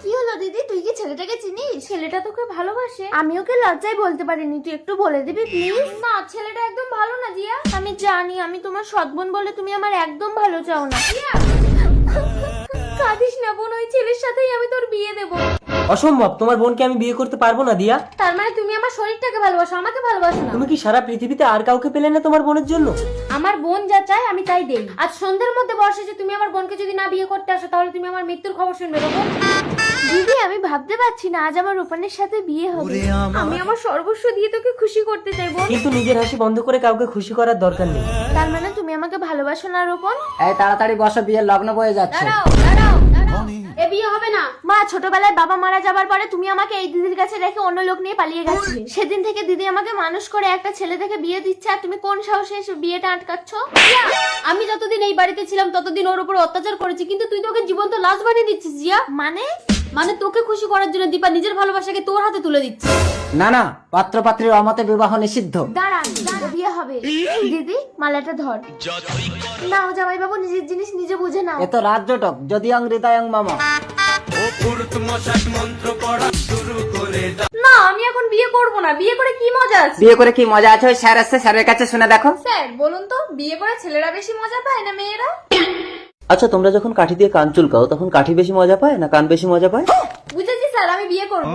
কি হলো দিদি, তুই কি ছেলেটাকে চিনিস? ছেলেটা তোকে ভালোবাসে। আমি ওকে লজ্জায় বলতে পারিনি, তুই একটু বলে দিবি প্লিজ? না, ছেলেটা একদম ভালো না জিয়া। আমি জানি, আমি তোমার সৎ বোন বলে তুমি আমার একদম ভালো চাও না। জিয়া কাঁদিস না বোন, ওই ছেলের সাথেই আমি তোর বিয়ে দেবো। অসম্ভব, তোমার বোনকে আমি বিয়ে করতে পারবো না দিয়া। তার মানে তুমি আমার শরীরটাকে ভালোবাসো, আমাকে ভালোবাসো না? তুমি কি সারা পৃথিবীতে আর কাউকে পেলে না তোমার বোনের জন্য? আমার বোন যা চায় আমি তাই দেই। আজ সন্ধ্যার মধ্যে বর্ষে যে তুমি আমার বোনকে যদি না বিয়ে করতে আসো তাহলে তুমি আমার মৃত্যুর খবর শুনবে। দিদি আমি ভাবতে পারছি না আজ আমার রূপানের সাথে বিয়ে হবে। আমি আমার সর্বস্ব দিয়ে তোকে খুশি করতে চাই বোন। কিন্তু নিজের হাসি বন্ধ করে কাউকে খুশি করার দরকার নেই। তার মানে তুমি আমাকে ভালোবাসো না রূপন? এই তাড়াতাড়ি বসো, বিয়ের লগ্ন বয়ে যাচ্ছে। দাঁড়াও দাঁড়াও দাঁড়াও, এ বিয়ে হবে না। মা ছোটবেলায় বাবা মারা যাবার পরে তুমি আমাকে এই দিদির কাছে রেখে অন্য লোক নিয়ে পালিয়ে গেছিলে। সেদিন থেকে দিদি আমাকে মানুষ করে একটা ছেলে থেকে বিয়ে দিচ্ছে, আর তুমি কোন সাহসে এসে বিয়েটা আটকাচ্ছ? জিয়া, আমি যতদিন এই বাড়িতে ছিলাম ততদিন ওর উপর অত্যাচার করেছি, কিন্তু তুই তো ওকে জীবন্ত লাশ বানিয়ে দিচ্ছিস। জিয়া মানে তোকে খুশি করার জন্য দীপা নিজের ভালোবাসাকে তোর হাতে তুলে দিচ্ছে। না না, পাত্র পাত্রীর অমতে বিবাহ নিষিদ্ধ। দাঁড়া বিয়ে হবে। দিদি মালাটা ধর। নাও জামাই বাবু, নিজের জিনিস নিজে বুঝে নাও। এ তো রাজ্যটক, যদি হৃদয়ং মামা। না আমি এখন বিয়ে করব না। বিয়ে করে কি মজা আছে? বিয়ে করে কি মজা আছে? ওই স্যার আসছে, স্যারের কাছে শুনে দেখো। স্যার বলুন তো, বিয়ে করে ছেলেরা বেশি মজা পায় না মেয়েরা? আচ্ছা তোমরা যখন কাঠি দিয়ে কান চুলকাও তখন কাঠি বেশি মজা পায় না কান বেশি মজা পায়? বুঝেছি স্যার, আমি বিয়ে করব।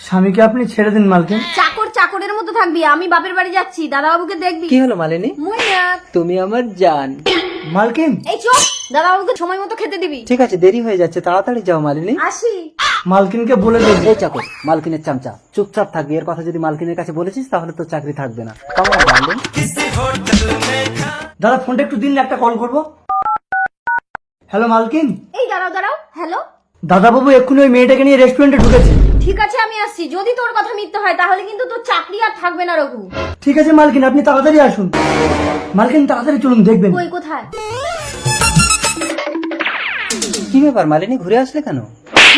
স্বামীকে আপনি ছেড়ে দিন মালকিন। চাকর চাকরের মতো থাকবি, আমি বাপের বাড়ি যাচ্ছি, দাদা বাবুকে দেখবি। কি হলো মালিনী? মুইনাক। তুমি আমার জান। মালকিন, এই চুপ, দাদা বাবুকে সময় মতো খেতে দিবি। ঠিক আছে, দেরি হয়ে যাচ্ছে, তাড়াতাড়ি যাও মালিনী। আসি। মালকিনকে বলে দেন। এই চাকর, মালকিনের চামচা, চুপচাপ থাকবি। এর কথা যদি মালকিনের কাছে বলেছিস তাহলে তোর চাকরি থাকবে না। কেমন ডার্লিং? দাদা ফোনটা একটু দিন, একটা কল করবো। হ্যালো মালকিন। এই দাঁড়াও দাঁড়াও, হ্যালো। দাদা বাবু এক্ষুনি ওই মেয়েটাকে নিয়ে রেস্টুরেন্টে ঢুকেছে। ঠিক আছে আমি আসছি। যদি তোর কথা মিথ্যে হয় তাহলে কিন্তু তোর চাকরি আর থাকবে না রঘু। ঠিক আছে মালকিন, আপনি তাড়াতাড়ি আসুন। মালকিন তাড়াতাড়ি চলুন, দেখবেন। কই কোথায়? কি ব্যাপার মালিনী, ঘুরে আসলে কেন?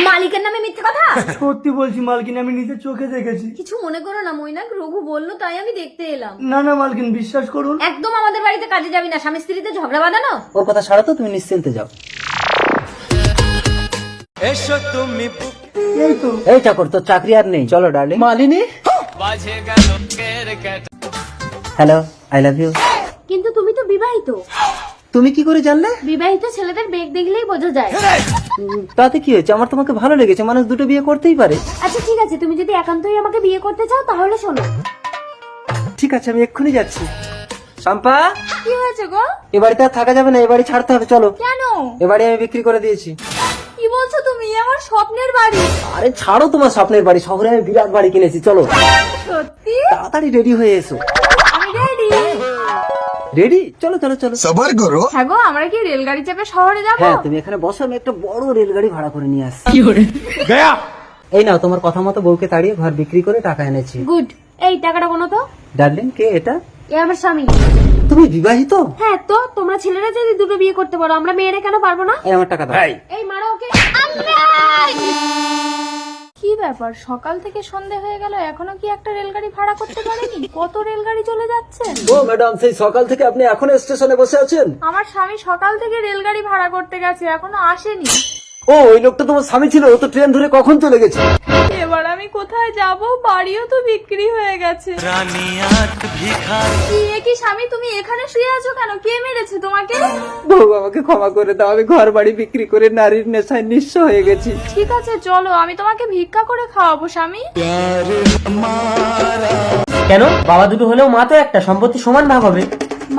মালিকের নামে মিথ্যে কথা? সত্যি বলছি মালকিন, আমি নিজের চোখে দেখেছি। কিছু মনে করো না মৈনাক, রঘু বললো তাই আমি দেখতে এলাম। না না মালকিন, বিশ্বাস করুন। একদম আমাদের বাড়িতে কাজে যাবি না, স্বামী স্ত্রীতে ঝগড়া বাঁধানো। ওর কথা ছাড়া তো, তুমি নিশ্চিন্তে যাও। এসো তুমি এই তো। এই চাকর, তোর চাকরি আর নেই, চলো ডার্লিং। মালিনী, বাজে গেল cat. Hello, I love you. কিন্তু তুমি তো বিবাহিত। তুমি কি করে জানলে? বিবাহিত ছেলেদের বেগ দেখলেই বোঝা যায়। তাতে কি হয়েছে? আমার তোমাকে ভালো লেগেছে, মানুষ দুটো বিয়ে করতেই পারে। আচ্ছা ঠিক আছে, তুমি যদি একান্তই আমাকে বিয়ে করতে চাও তাহলে শোনো। ঠিক আছে, আমি এক্ষুনি যাচ্ছি। শাম্পা, কি হয়েছে গো? এ বাড়িতে আর থাকা যাবে না, এ বাড়ি ছাড়তে হবে, চলো। কেন? এ বাড়ি আমি বিক্রি করে দিয়েছি। কি বলছো তুমি? আমার স্বপ্নের বাড়ি। আরে ছাড়ো তোমার স্বপ্নের বাড়ি, শহরে আমি বিরাট বাড়ি কিনেছি, চলো। সত্যি? তাড়াতাড়ি রেডি হয়ে এসো। আমি রেডি। রেডি? চলো চলো চলো। হ্যাঁ গো, আমরা কি রেলগাড়ি চেপে শহরে যাবো? হ্যাঁ, তুমি এখানে বসো, আমি একটা বড় রেলগাড়ি ভাড়া করে নিয়ে আসছি। এই নাও, তোমার কথা মতো বউকে তাড়িয়ে ঘর বিক্রি করে টাকা এনেছি। গুড। এই টাকাটা কোনো তো। ডার্লিং, কে এটা? এ আমার স্বামী। তুমি বিবাহিত? হ্যাঁ তো, তোমরা ছেলেরা যদি দুটো বিয়ে করতে পারো, আমরা মেয়েরা কেন পারবো না? এই আমার টাকা দাও। এই মারো ওকে। কি ব্যাপার, সকাল থেকে সন্ধে হয়ে গেল এখনো কি একটা রেলগাড়ি ভাড়া করতে পারেনি? কত রেলগাড়ি চলে যাচ্ছে। ও ম্যাডাম, সেই সকাল থেকে আপনি এখনো স্টেশনে বসে আছেন? আমার স্বামী সকাল থেকে রেলগাড়ি ভাড়া করতে গেছে, এখনো আসেনি। ও, ওই লোকটা তোমার স্বামী ছিল, ও তো ট্রেন ধরে কখন চলে গেছে। এবার আমি কোথায় যাব? বাড়িও তো বিক্রি হয়ে গেছে। রানী আট ভিখারি। কি এ কি স্বামী, তুমি এখানে শুয়ে আছো কেন? কে মেরেছে তোমাকে? বউ, আমাকে ক্ষমা করে দাও, আমি ঘর বাড়ি বিক্রি করে নারীর নেশায় নিঃস্ব হয়ে গেছি। ঠিক আছে চলো, আমি তোমাকে ভিক্ষা করে খাওয়াবো স্বামী। কেন? বাবা দুটো হলেও মা তো একটা, সম্পত্তি সমান ভাগ হবে।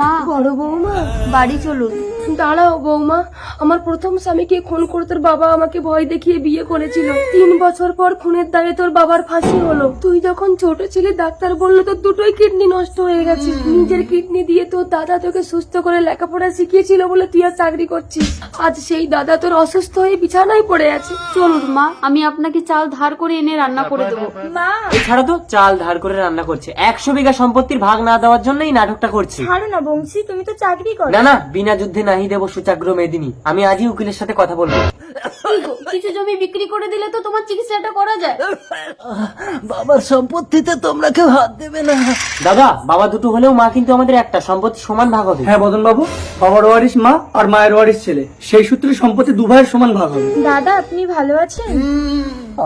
মা, বড় বৌমা বাড়ি চলুন। দাঁড়াও বৌমা, আমার প্রথম স্বামীকে খুন করে তোর বাবা আমাকে ভয় দেখিয়ে বিয়ে করেছিল। 3 বছর পর খুনের দায়ে তোর বাবার ফাঁসি হলো। তুই যখন ছোট ছিলি ডাক্তার বললো তোর দুটোই কিডনি নষ্ট হয়ে গেছে। নিজের কিডনি দিয়ে তোর দাদা তোকে সুস্থ করে লেখাপড়া শিখিয়েছিল বলে তুই আর চাকরি করছিস। আজ সেই দাদা তোর অসুস্থ হয়ে বিছানায় পড়ে আছে। চলুন মা, আমি আপনাকে চাল ধার করে এনে রান্না করে দেবো। মা এছাড়া তো চাল ধার করে রান্না করছে, 100 বিঘা সম্পত্তির ভাগ না দেওয়ার জন্যই নাটকটা করছে। ছাড়ো না বংশী, তুমি তো চাকরি করো। না না, বিনা যুদ্ধে নাহি দেব সুচাগ্র মেদিনী। আমি আজই উকিলের সাথে কথা বলবো। কিছু জমি বিক্রি করে দিলে তো তোমার চিকিৎসাটা করা যায়। বাবার সম্পত্তিতে তোমরা কেউ হাত দেবে না। দাদা, বাবা দুটো হলেও মা কিন্তু আমাদের একটা, সম্পত্তি সমান ভাগ হবে। হ্যাঁ বদন বাবু, বাবার ওয়ারিশ মা আর মায়ের ওয়ারিশ ছেলে, সেই সূত্রে সম্পত্তি 2 ভাইয়ের সমান ভাগ হবে। দাদা আপনি ভালো আছেন?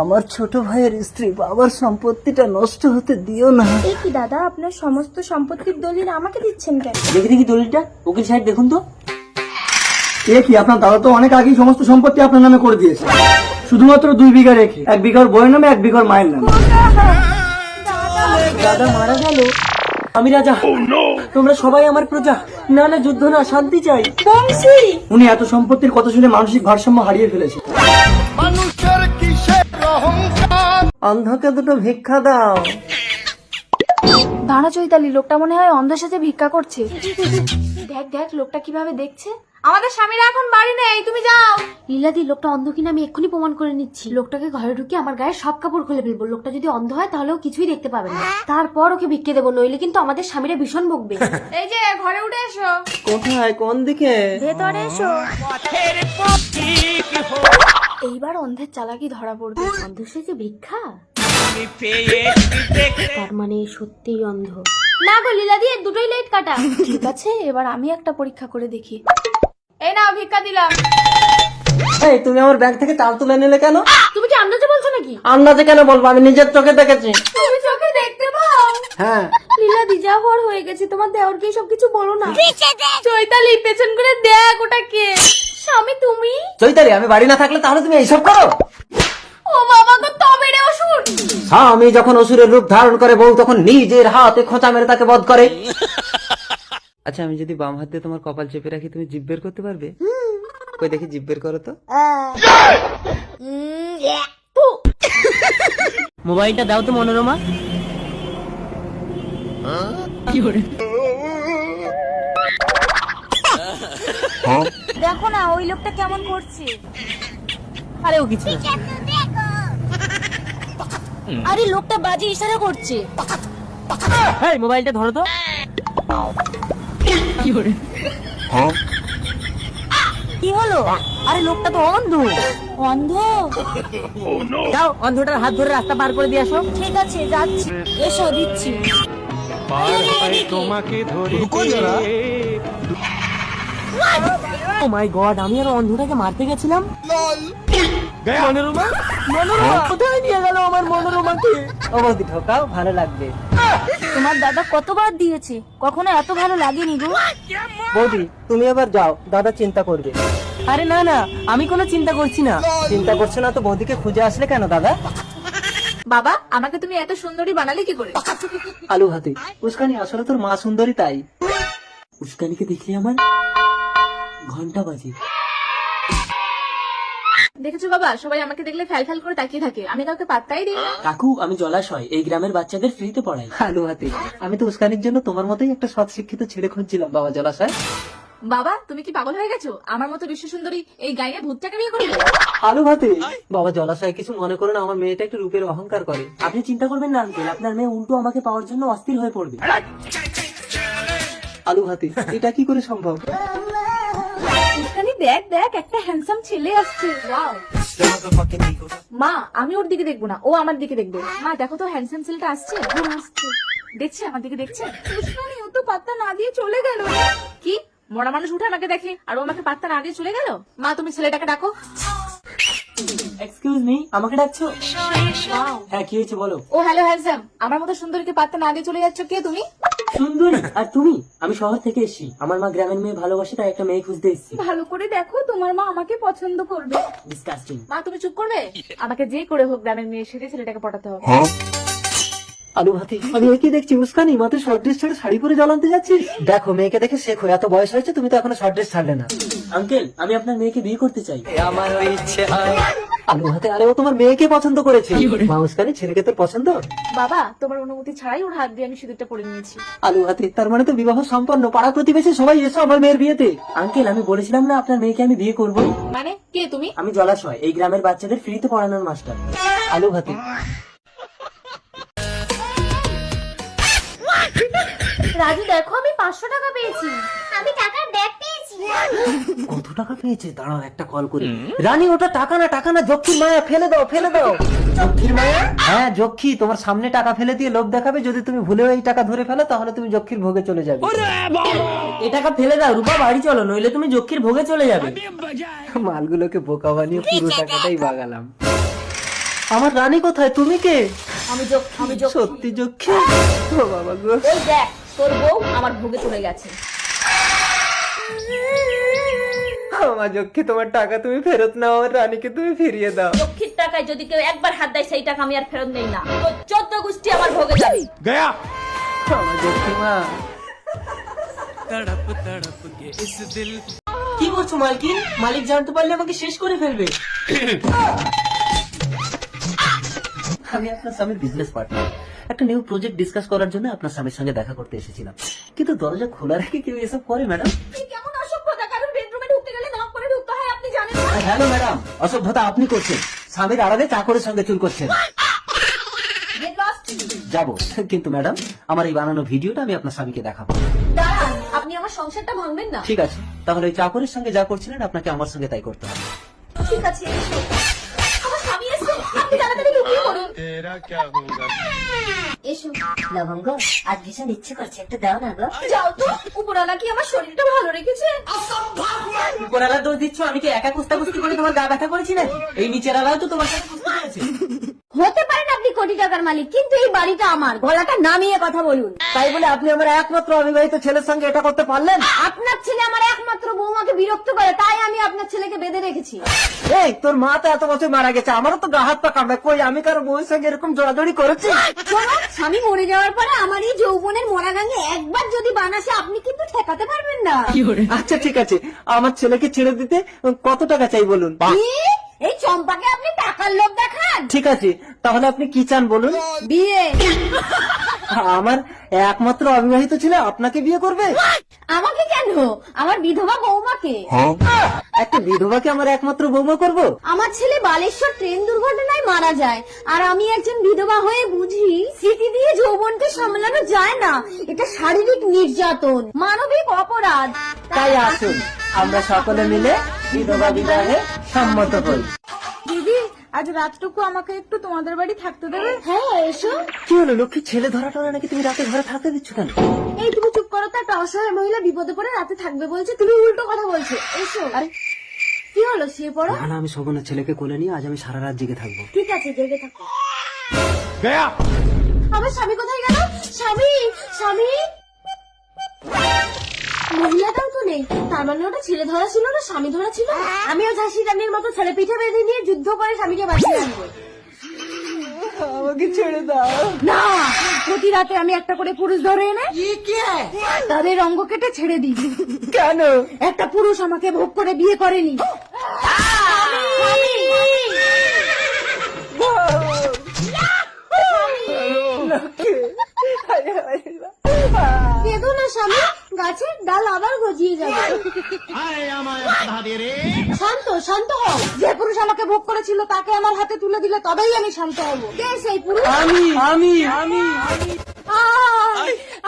আমার ছোট ভাইয়ের স্ত্রী, বাবার সম্পত্তিটা নষ্ট হতে দিও না। এই কি দাদা, আপনার সমস্ত সম্পত্তির দলিল আমাকে দিচ্ছেন কেন? দেখি দেখি দলিলটা, উকিল সাহেব দেখুন তো। এ কি, আপনার দাদা তো অনেক আগেই সমস্ত সম্পত্তি আপনার নামে করে দিয়েছে, শুধুমাত্র 2 বিঘা রেখে। 1 বিঘার বইয়ের নামে, 1 বিঘার মায়ের নামে। দাদা মারা গেল, আমি রাজা, তোমরা সবাই আমার প্রজা। না না, যুদ্ধ না, শান্তি চাই। বংশী, উনি এত সম্পত্তির কথা শুনে মানসিক ভারসাম্য হারিয়ে ফেলেছে। অন্ধকে দুটো ভিক্ষা দাও। দাঁড়া চৈতালি, লোকটা মনে হয় অন্ধের সাথে ভিক্ষা করছে। দেখ দেখ লোকটা কিভাবে দেখছে। আমাদের স্বামীরা এখন বাড়ি নেই, তুমি যাও। লীলাদি, লোকটা অন্ধ কিনা আমি এক্ষুনি প্রমাণ করে নিচ্ছি। লোকটাকে ঘরে ঢুকে আমার গায়ে সব কাপড় খুলে ফেলবো। লোকটা যদি অন্ধ হয় তাহলে ও কিছুই দেখতে পাবে না। তারপর ওকে ভিক্ষে দেবো, নইলে কিন্তু আমাদের স্বামীরা ভীষণ বকবে। এই যে ঘরে উঠে এসো। কোথায়, কোন দিকে? ভেতরে এসো। এইবার অন্ধের চালাকি ধরা পড়বে। অন্ধ সেজে ভিক্ষা, তার মানে সত্যিই অন্ধ। না গো লীলাদি, এর দুটোই লাইট কাটা। ঠিক আছে, এবার আমি একটা পরীক্ষা করে দেখি। এই নাও ভিক্ষা দিলাম। এই, তুমি আমার ব্যাগ থেকে চাল তুলে নিলে কেন? তুমি কি আন্দাজে বলছো নাকি? আন্দাজে কেন বলবো, আমি নিজের চোখে দেখেছি। তুমি চোখে দেখতে পাও? হ্যাঁ। লীলাদি, যা হওয়ার হয়ে গেছে, তোমার দেওরকে সব কিছু বলো না। চৈতালি, পেছন করে দেখ ওটা কে। স্বামী তুমি? চৈতালি, আমি বাড়ি না থাকলে তাহলে তুমি এইসব করো? ও বাবা গো, তবে রে অসুর। স্বামী যখন অসুরের রূপ ধারণ করে, বউ তখন নিজের হাতে খোঁচা মেরে তাকে বধ করে। আচ্ছা, আমি যদি বাম হাত দিয়ে তোমার কপাল চেপে রাখি, তুমি জিভ বের করতে পারবে? কই দেখি, জিভ বের করো তো। মোবাইলটা দাও তো মনোরমা। দেখো না ওই লোকটা কেমন করছে। আরে ও কিছু না। আরে লোকটা বাজে ইশারা করছে। এই মোবাইলটা ধরো তো। কি হলো? আরে লোকটা তো অন্ধ। অন্ধ? যাও, অন্ধটার হাত ধরে রাস্তা পার করে দিয়ে আসো। ঠিক আছে, যাচ্ছি। এসো, দিচ্ছি। ও মাই গড, আমি আর অন্ধটাকে মারতে গেছিলাম। মনোরমা, মনোরমা কোথায় নিয়ে গেল আমার মনোরমাকে? ও বৌদি, ঠকাও, ভালো লাগবে। তোমার দাদা কতবার দিয়েছে, কখনো এত ভালো লাগেনি গো। বৌদি, তুমি এবার যাও, দাদা চিন্তা করবে। আরে না না, আমি কোনো চিন্তা করছি না। চিন্তা করছে না তো বৌদিকে খুঁজে আসলে কেন দাদা? বাবা, আমাকে তুমি এত সুন্দরী বানালে কি করে? আলু হাতে উস্কানি, আসলে তোর মা সুন্দরী তাই। উস্কানিকে দেখলে আমার ঘন্টা বাজে। দেখেছো বাবা, সবাই আমাকে দেখলে ফ্যাল ফ্যাল করে তাকিয়ে থাকে, আমি কাউকে পাত্তাই দিই না। কাকু, আমি জলাশয় এই গ্রামের বাচ্চাদের ফ্রিতে পড়াই। আলু হাতে, আমি তো উস্কানির জন্য তোমার মতোই একটা সৎ শিক্ষিত ছেলে খুঁজছিলাম বাবা জলাশয়। বাবা, তুমি কি পাগল হয়ে গেছো? আমার মতো বিশ্ব সুন্দরী এই গায়ে ভূতটাকে বিয়ে করবে? আলু ভাতে, বাবা জলাশয় কিছু মনে করে না, আমার মেয়েটা একটু রূপের অহংকার করে। আপনি চিন্তা করবেন না আঙ্কেল, আপনার মেয়ে উল্টো আমাকে পাওয়ার জন্য অস্থির হয়ে পড়বে। আলু ভাতে, এটা কি করে সম্ভব? এখানে দেখ দেখ, একটা হ্যান্ডসাম ছেলে আসছে। ওয়াও। মা, আমি ওর দিকে দেখবো না, ও আমার দিকে দেখবে। মা দেখো তো, হ্যান্ডসাম ছেলেটা আসছে। আসছে, দেখছে, আমার দিকে দেখছে। উস্কানি, ও তো পাত্তা না দিয়ে চলে গেল। কি, মরা মানুষ উঠে আমাকে দেখে আর ও আমাকে পাত্তা না দিয়ে চলে গেল? মা, তুমি ছেলেটাকে ডাকো। এক্সকিউজ মি, আমাকে ডাকছো? হ্যাঁ, কি হয়েছে বলো। ও হ্যালো হ্যান্ডসাম, আমার মতো সুন্দরীকে পাত্তা না দিয়ে চলে যাচ্ছ, কে তুমি? সুন্দরী? আর তুমি? আমি শহর থেকে এসেছি, আমার মা গ্রামের মেয়ে ভালোবাসে, তাই একটা মেয়ে খুঁজতে এসেছি। ভালো করে দেখো, তোমার মা আমাকে পছন্দ করবে। ডিসকাস্টিং। মা, তুমি চুপ করবে? আমাকে যে করে হোক গ্রামের মেয়ে সেজে ছেলেটাকে পটাতে হবে। আলু ভাতে, আমি ওই কি দেখছি, উস্কানি মাথায় শর্ট ড্রেস ছেড়ে শাড়ি পরে জ্বলাতে যাচ্ছিস? দেখো, মেয়েকে দেখে শেখো, এত বয়স হয়েছে, তুমি তো এখনো শর্ট ড্রেস ছাড়লে না। আঙ্কেল, আমি আপনার মেয়েকে বিয়ে করতে চাই। আমার ইচ্ছে হয়। আলু ভাতে, আরে ও তোমার মেয়েকে পছন্দ করেছে। মা, উস্কানি ছেলেকে তোর পছন্দ? বাবা, তোমার অনুমতি ছাড়াই ওর হাত দিয়ে আমি সিঁদুরটা পরে নিয়েছি। আলু ভাতে, তার মানে তো বিবাহ সম্পন্ন। পাড়া প্রতিবেশী সবাই এসো আমার মেয়ের বিয়েতে। আঙ্কেল, আমি বলেছিলাম না আপনার মেয়েকে আমি বিয়ে করব। মানে কে তুমি? আমি জলাশয় এই গ্রামের বাচ্চাদের ফ্রিতে পড়ানোর মাস্টার। আলু ভাতে, রাজু দেখো, আমি 500 টাকা পেয়েছি। আমি টাকার ব্যাগ পেয়েছি। কত টাকা পেয়েছে? দাঁড়াও, একটা কল করি। রানী, ওটা টাকা না, টাকা না, যক্ষীর মায়া, ফেলে দাও, ফেলে দাও। যক্ষীর মায়া? হ্যাঁ, যক্ষী তোমার সামনে টাকা ফেলে দিয়ে লোভ দেখাবে। যদি তুমি ভুলেও এই টাকা ধরে ফেলো, তাহলে তুমি যক্ষীর ভোগে চলে যাবে। এ টাকা ফেলে দাও, রূপা বাড়ি চলো, নইলে তুমি যক্ষীর ভোগে চলে যাবে। মালগুলোকে বোকা বানিয়ে পুরো টাকাটাই বাগালাম। আমার রানী কোথায়? তুমি কে? আমি সত্যি যক্ষী? ও বাবা গো। ওই দেখ, তোর বউ আমার ভোগে চলে গেছে। ও লক্ষ্মী, তোমার টাকা তুমি ফেরত নাও, আমার রানীকে তুমি ফিরিয়ে দাও। লক্ষ্মীর টাকায় যদি কেউ একবার হাত দেয় সেই টাকা আমি আর ফেরত নেই না। তো 14 গোষ্ঠী আমার ভোগে যাবে। আমার লক্ষ্মী মা। तड़प तड़प के इस दिल কি করছো মালকিন? মালিক জানতে পারলে আমাকে শেষ করে ফেলবে। আমি আপনার স্বামীর বিজনেস পার্টনার, একটা নিউ প্রজেক্ট ডিসকাস করার জন্য আপনার স্বামীর সঙ্গে দেখা করতে এসেছিলাম, কিন্তু দরজা খোলা রেখে কেউ এসব করে ম্যাডাম? কেমন অসভ্যতা, কারণ বেডরুমে ঢুকতে গেলে নক করে ঢুকতে হয়, আপনি জানেন না? হ্যালো ম্যাডাম, অসভ্যতা আপনি করছেন, স্বামীর আড়ালে চাকরের সঙ্গে চুল করছেন। Get lost. যাবো, কিন্তু ম্যাডাম আমার এই বানানো ভিডিওটা আমি আপনার স্বামীকে দেখাবো। দাঁড়ান, আপনি আমার সংসারটা ভাঙবেন না। ঠিক আছে, তাহলে ওই চাকরের সঙ্গে যা করছিলেন আপনাকে আমার সঙ্গে তাই করতে হবে। ঠিক আছে, এসো। আমার স্বামী এসে, আপনি তাড়াতাড়ি লুকিয়ে পড়ুন। এসো। লবঙ্গ, আজ ভীষণ ইচ্ছে করছে, একটু দাও না গো। যাও তো, উপরওয়ালা কি আমার শরীরটা ভালো রেখেছে? উপরালা দোষ দিচ্ছ, আমি কি একা কুস্তাকুস্তি করে তোমার গা ব্যথা করেছি না? এই নিচের আলাও তো তোমার সাথে কুস্তি করেছে। হতে পারেন আপনি কোটি টাকার মালিক, কিন্তু এই বাড়িটা আমার। গলাটা নামিয়ে কথা বলুন। তাই বলে আপনি আমার একমাত্র অবিবাহিত ছেলের সঙ্গে এটা করতে পারলেন? আপনার ছেলে আমার একমাত্র বৌমাকে বিরক্ত করে, তাই আমি আপনার ছেলেকে বেঁধে রেখেছি। এই তোর মা তো এত বছর মারা গেছে, আমারও তো গা হাত পা কামড়ে, কই আমি কারো বউয়ের সঙ্গে এরকম জড়াজড়ি করেছি? শোনো, স্বামী মরে যাওয়ার পরে আমার এই যৌবনের মোরা গাঙে একবার যদি বানাসে, আপনি কিন্তু ঠেকাতে পারবেন না। আচ্ছা ঠিক আছে, আমার ছেলেকে ছেড়ে দিতে কত টাকা চাই বলুন? কি? এই চম্পাকে আপনি টাকার লোভ দেখান? ঠিক আছে, তাহলে আপনি কি চান বলুন? বিয়ে। আমার একমাত্র অবিবাহিত ছেলে আপনাকে বিয়ে করবে? আমাকে কেন? আমার বিধবা বৌমাকে। একটা বিধবাকে আমার একমাত্র বৌমা করবো? আমার ছেলে বালেশ্বর ট্রেন দুর্ঘটনায় মারা যায়, আর আমি একজন বিধবা হয়ে বুঝি স্মৃতি দিয়ে যৌবনকে সামলানো যায় না। এটা শারীরিক নির্যাতন, মানবিক অপরাধ। তাই আসুন আমরা সকলে মিলে বিধবা বিবাহে সম্মত হই। দিদি, আজ রাতটুকু আমাকে একটু তোমাদের বাড়ি থাকতে দেবে? হ্যাঁ, এসো। কি হলো লক্ষ্মী, ছেলে ধরা টরা নাকি তুমি রাতে ঘরে থাকতে দিচ্ছ কেন? এই তুমি চুপ করো তো, একটা অসহায় মহিলা বিপদে পড়ে রাতে থাকবে বলছে, তুমি উল্টো কথা বলছো। এসো। আরে কি হলো, শুয়ে পড়ো। না না, আমি শোভনের ছেলেকে কোলে নিয়ে আজ আমি সারা রাত জেগে থাকবো। ঠিক আছে, জেগে থাকো। আমার স্বামী কোথায় গেল? স্বামী, স্বামী। মহিলাটাও তো নেই, তার মানে ওটা ছেলে ধরা ছিল না স্বামী ধরা ছিল। আমিও ঝাঁসি রানীর মতো ছেলে পিঠে বেঁধে নিয়ে যুদ্ধ করে স্বামীকে বাঁচিয়ে আনবো। আমাকে ছেড়ে দাও। না, প্রতি রাতে আমি একটা করে পুরুষ ধরে এনে তাদের অঙ্গ কেটে ছেড়ে দিই। কেন? একটা পুরুষ আমাকে ভোগ করে বিয়ে করেনি। কেঁদো না স্বামী, গাছের ডাল আবার গজিয়ে যাবে। শান্ত, শান্ত হও। যে পুরুষ আমাকে ভোগ করেছিল তাকে আমার হাতে তুলে দিলে তবেই আমি শান্ত হব। কে সেই পুরুষ? আমি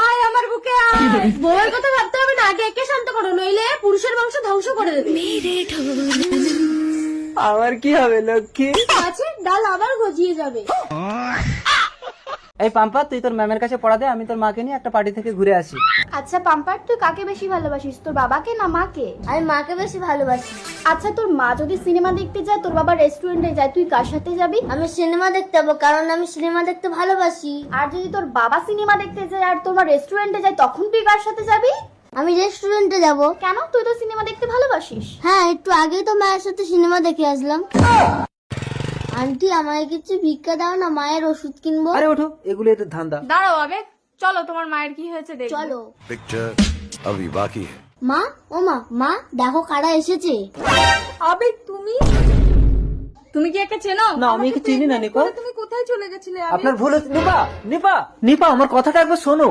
আয় আমার বুকে আয়। বউয়ের কথা ভাবতে হবে না, আগে একে শান্ত করো, নইলে পুরুষের বংশ ধ্বংস করে দেবে। আমার কি হবে লক্ষ্মী? গাছের ডাল আবার গজিয়ে যাবে। এই পাম্পা, তুই তোর ম্যামের কাছে পড়া দে, আমি তোর মাকে নিয়ে একটা পার্টি থেকে ঘুরে আসি। আচ্ছা পাম্পার, তুই কাকে বেশি ভালোবাসিস, তোর বাবাকে না মাকে? আমি মাকে বেশি ভালোবাসি। আচ্ছা, তোর মা যদি সিনেমা দেখতে যায়, তোর বাবা রেস্টুরেন্টে যায়, তুই কার সাথে যাবি? আমি সিনেমা দেখতে যাবো, কারণ আমি সিনেমা দেখতে ভালোবাসি। আর যদি তোর বাবা সিনেমা দেখতে যায় আর তোর মা রেস্টুরেন্টে যায়, তখন তুই কার সাথে যাবি? আমি রেস্টুরেন্টে যাব। কেন? তুই তো সিনেমা দেখতে ভালোবাসিস। হ্যাঁ, একটু আগেই তো মায়ের সাথে সিনেমা দেখে আসলাম। আন্টি, আমায় কিছু ভিক্ষা দাও না, মায়ের ওষুধ কিনবো। আরে ওঠো, এগুলো এদের ধান্দা। দাঁড়াও আবেগ, চলো তোমার মায়ের কি হয়েছে দেখ। চলো। पिक्चर अभी बाकी है। মা, ও মা, মা দেখো কারা এসেছে। আবেগ, তুমি কি একে চেনো? না, আমি একে চিনি না নিপা। তুমি কোথায় চলে গেছিলে আবেগ? আপনার ভুল হচ্ছে। নিপা নিপা নিপা, আমার কথাটা একবার শোনো।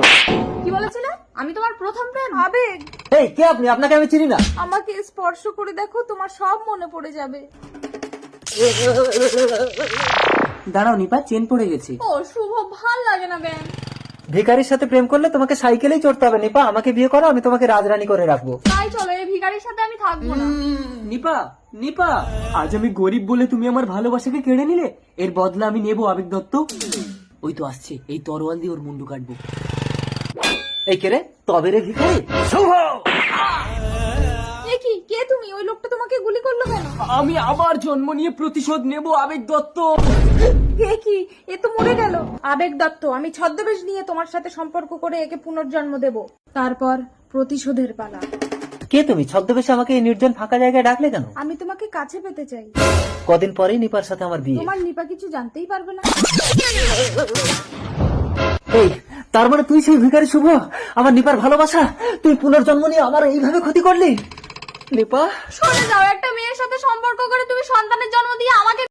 কি বলেছিলে? আমি তোমার প্রথম প্রেম। আবেগ, এই কে আপনি? আপনাকে আমি চিনি না। আমাকে স্পর্শ করে দেখো, তোমার সব মনে পড়ে যাবে। দাঁড়াও নিপা, চেন পড়ে গেছে। ও শুভ, ভাল লাগে না ব্যান। ভিখারির সাথে প্রেম করলে তোমাকে সাইকেলেই চড়তে হবে নিপা। আমাকে বিয়ে করো, আমি তোমাকে রাজরানী করে রাখবো। তাই চলো, এই ভিখারির সাথে আমি থাকবো না। নিপা, নিপা, আজ আমি গরিব বলে তুমি আমার ভালোবাসাকে কেড়ে নিলে, এর বদলা আমি নেবো আবেগ দত্ত। ওই তো আসছে, এই তরোয়াল দিয়ে ওর মুন্ডু কাটবো। এই কে রে? তবে রে ভিখারি। এ কি, কে তুমি? ওই লোকটা তোমাকে গুলি করলো কেন? আমি আবার জন্ম নিয়ে প্রতিশোধ নেবো আবেগ দত্ত। কে কি? এ তো মরে গেল। আবেগ দত্ত, আমি ছদ্মবেশ নিয়ে তোমার সাথে সম্পর্ক করে একে পুনর্জন্ম দেব, তারপর প্রতিশোধের পালা। কে তুমি? ছদ্মবেশে আমাকে এই নির্জন ফাঁকা জায়গায় ডাকলে কেন? আমি তোমাকে কাছে পেতে চাই। কদিন পরেই নিপার সাথে আমার বিয়ে। তোমার নিপা কিছু জানতেই পারবে না। এই, তার মানে তুই সেই ভিখারি শুভ, আমার নিপার ভালোবাসা, তুই পুনর্জন্ম নিয়ে আমার এইভাবে ক্ষতি করলি? নিপা, সরে যাও, একটা মেয়ের সাথে সম্পর্ক করে তুমি সন্তানের জন্ম দিয়ে আমাকে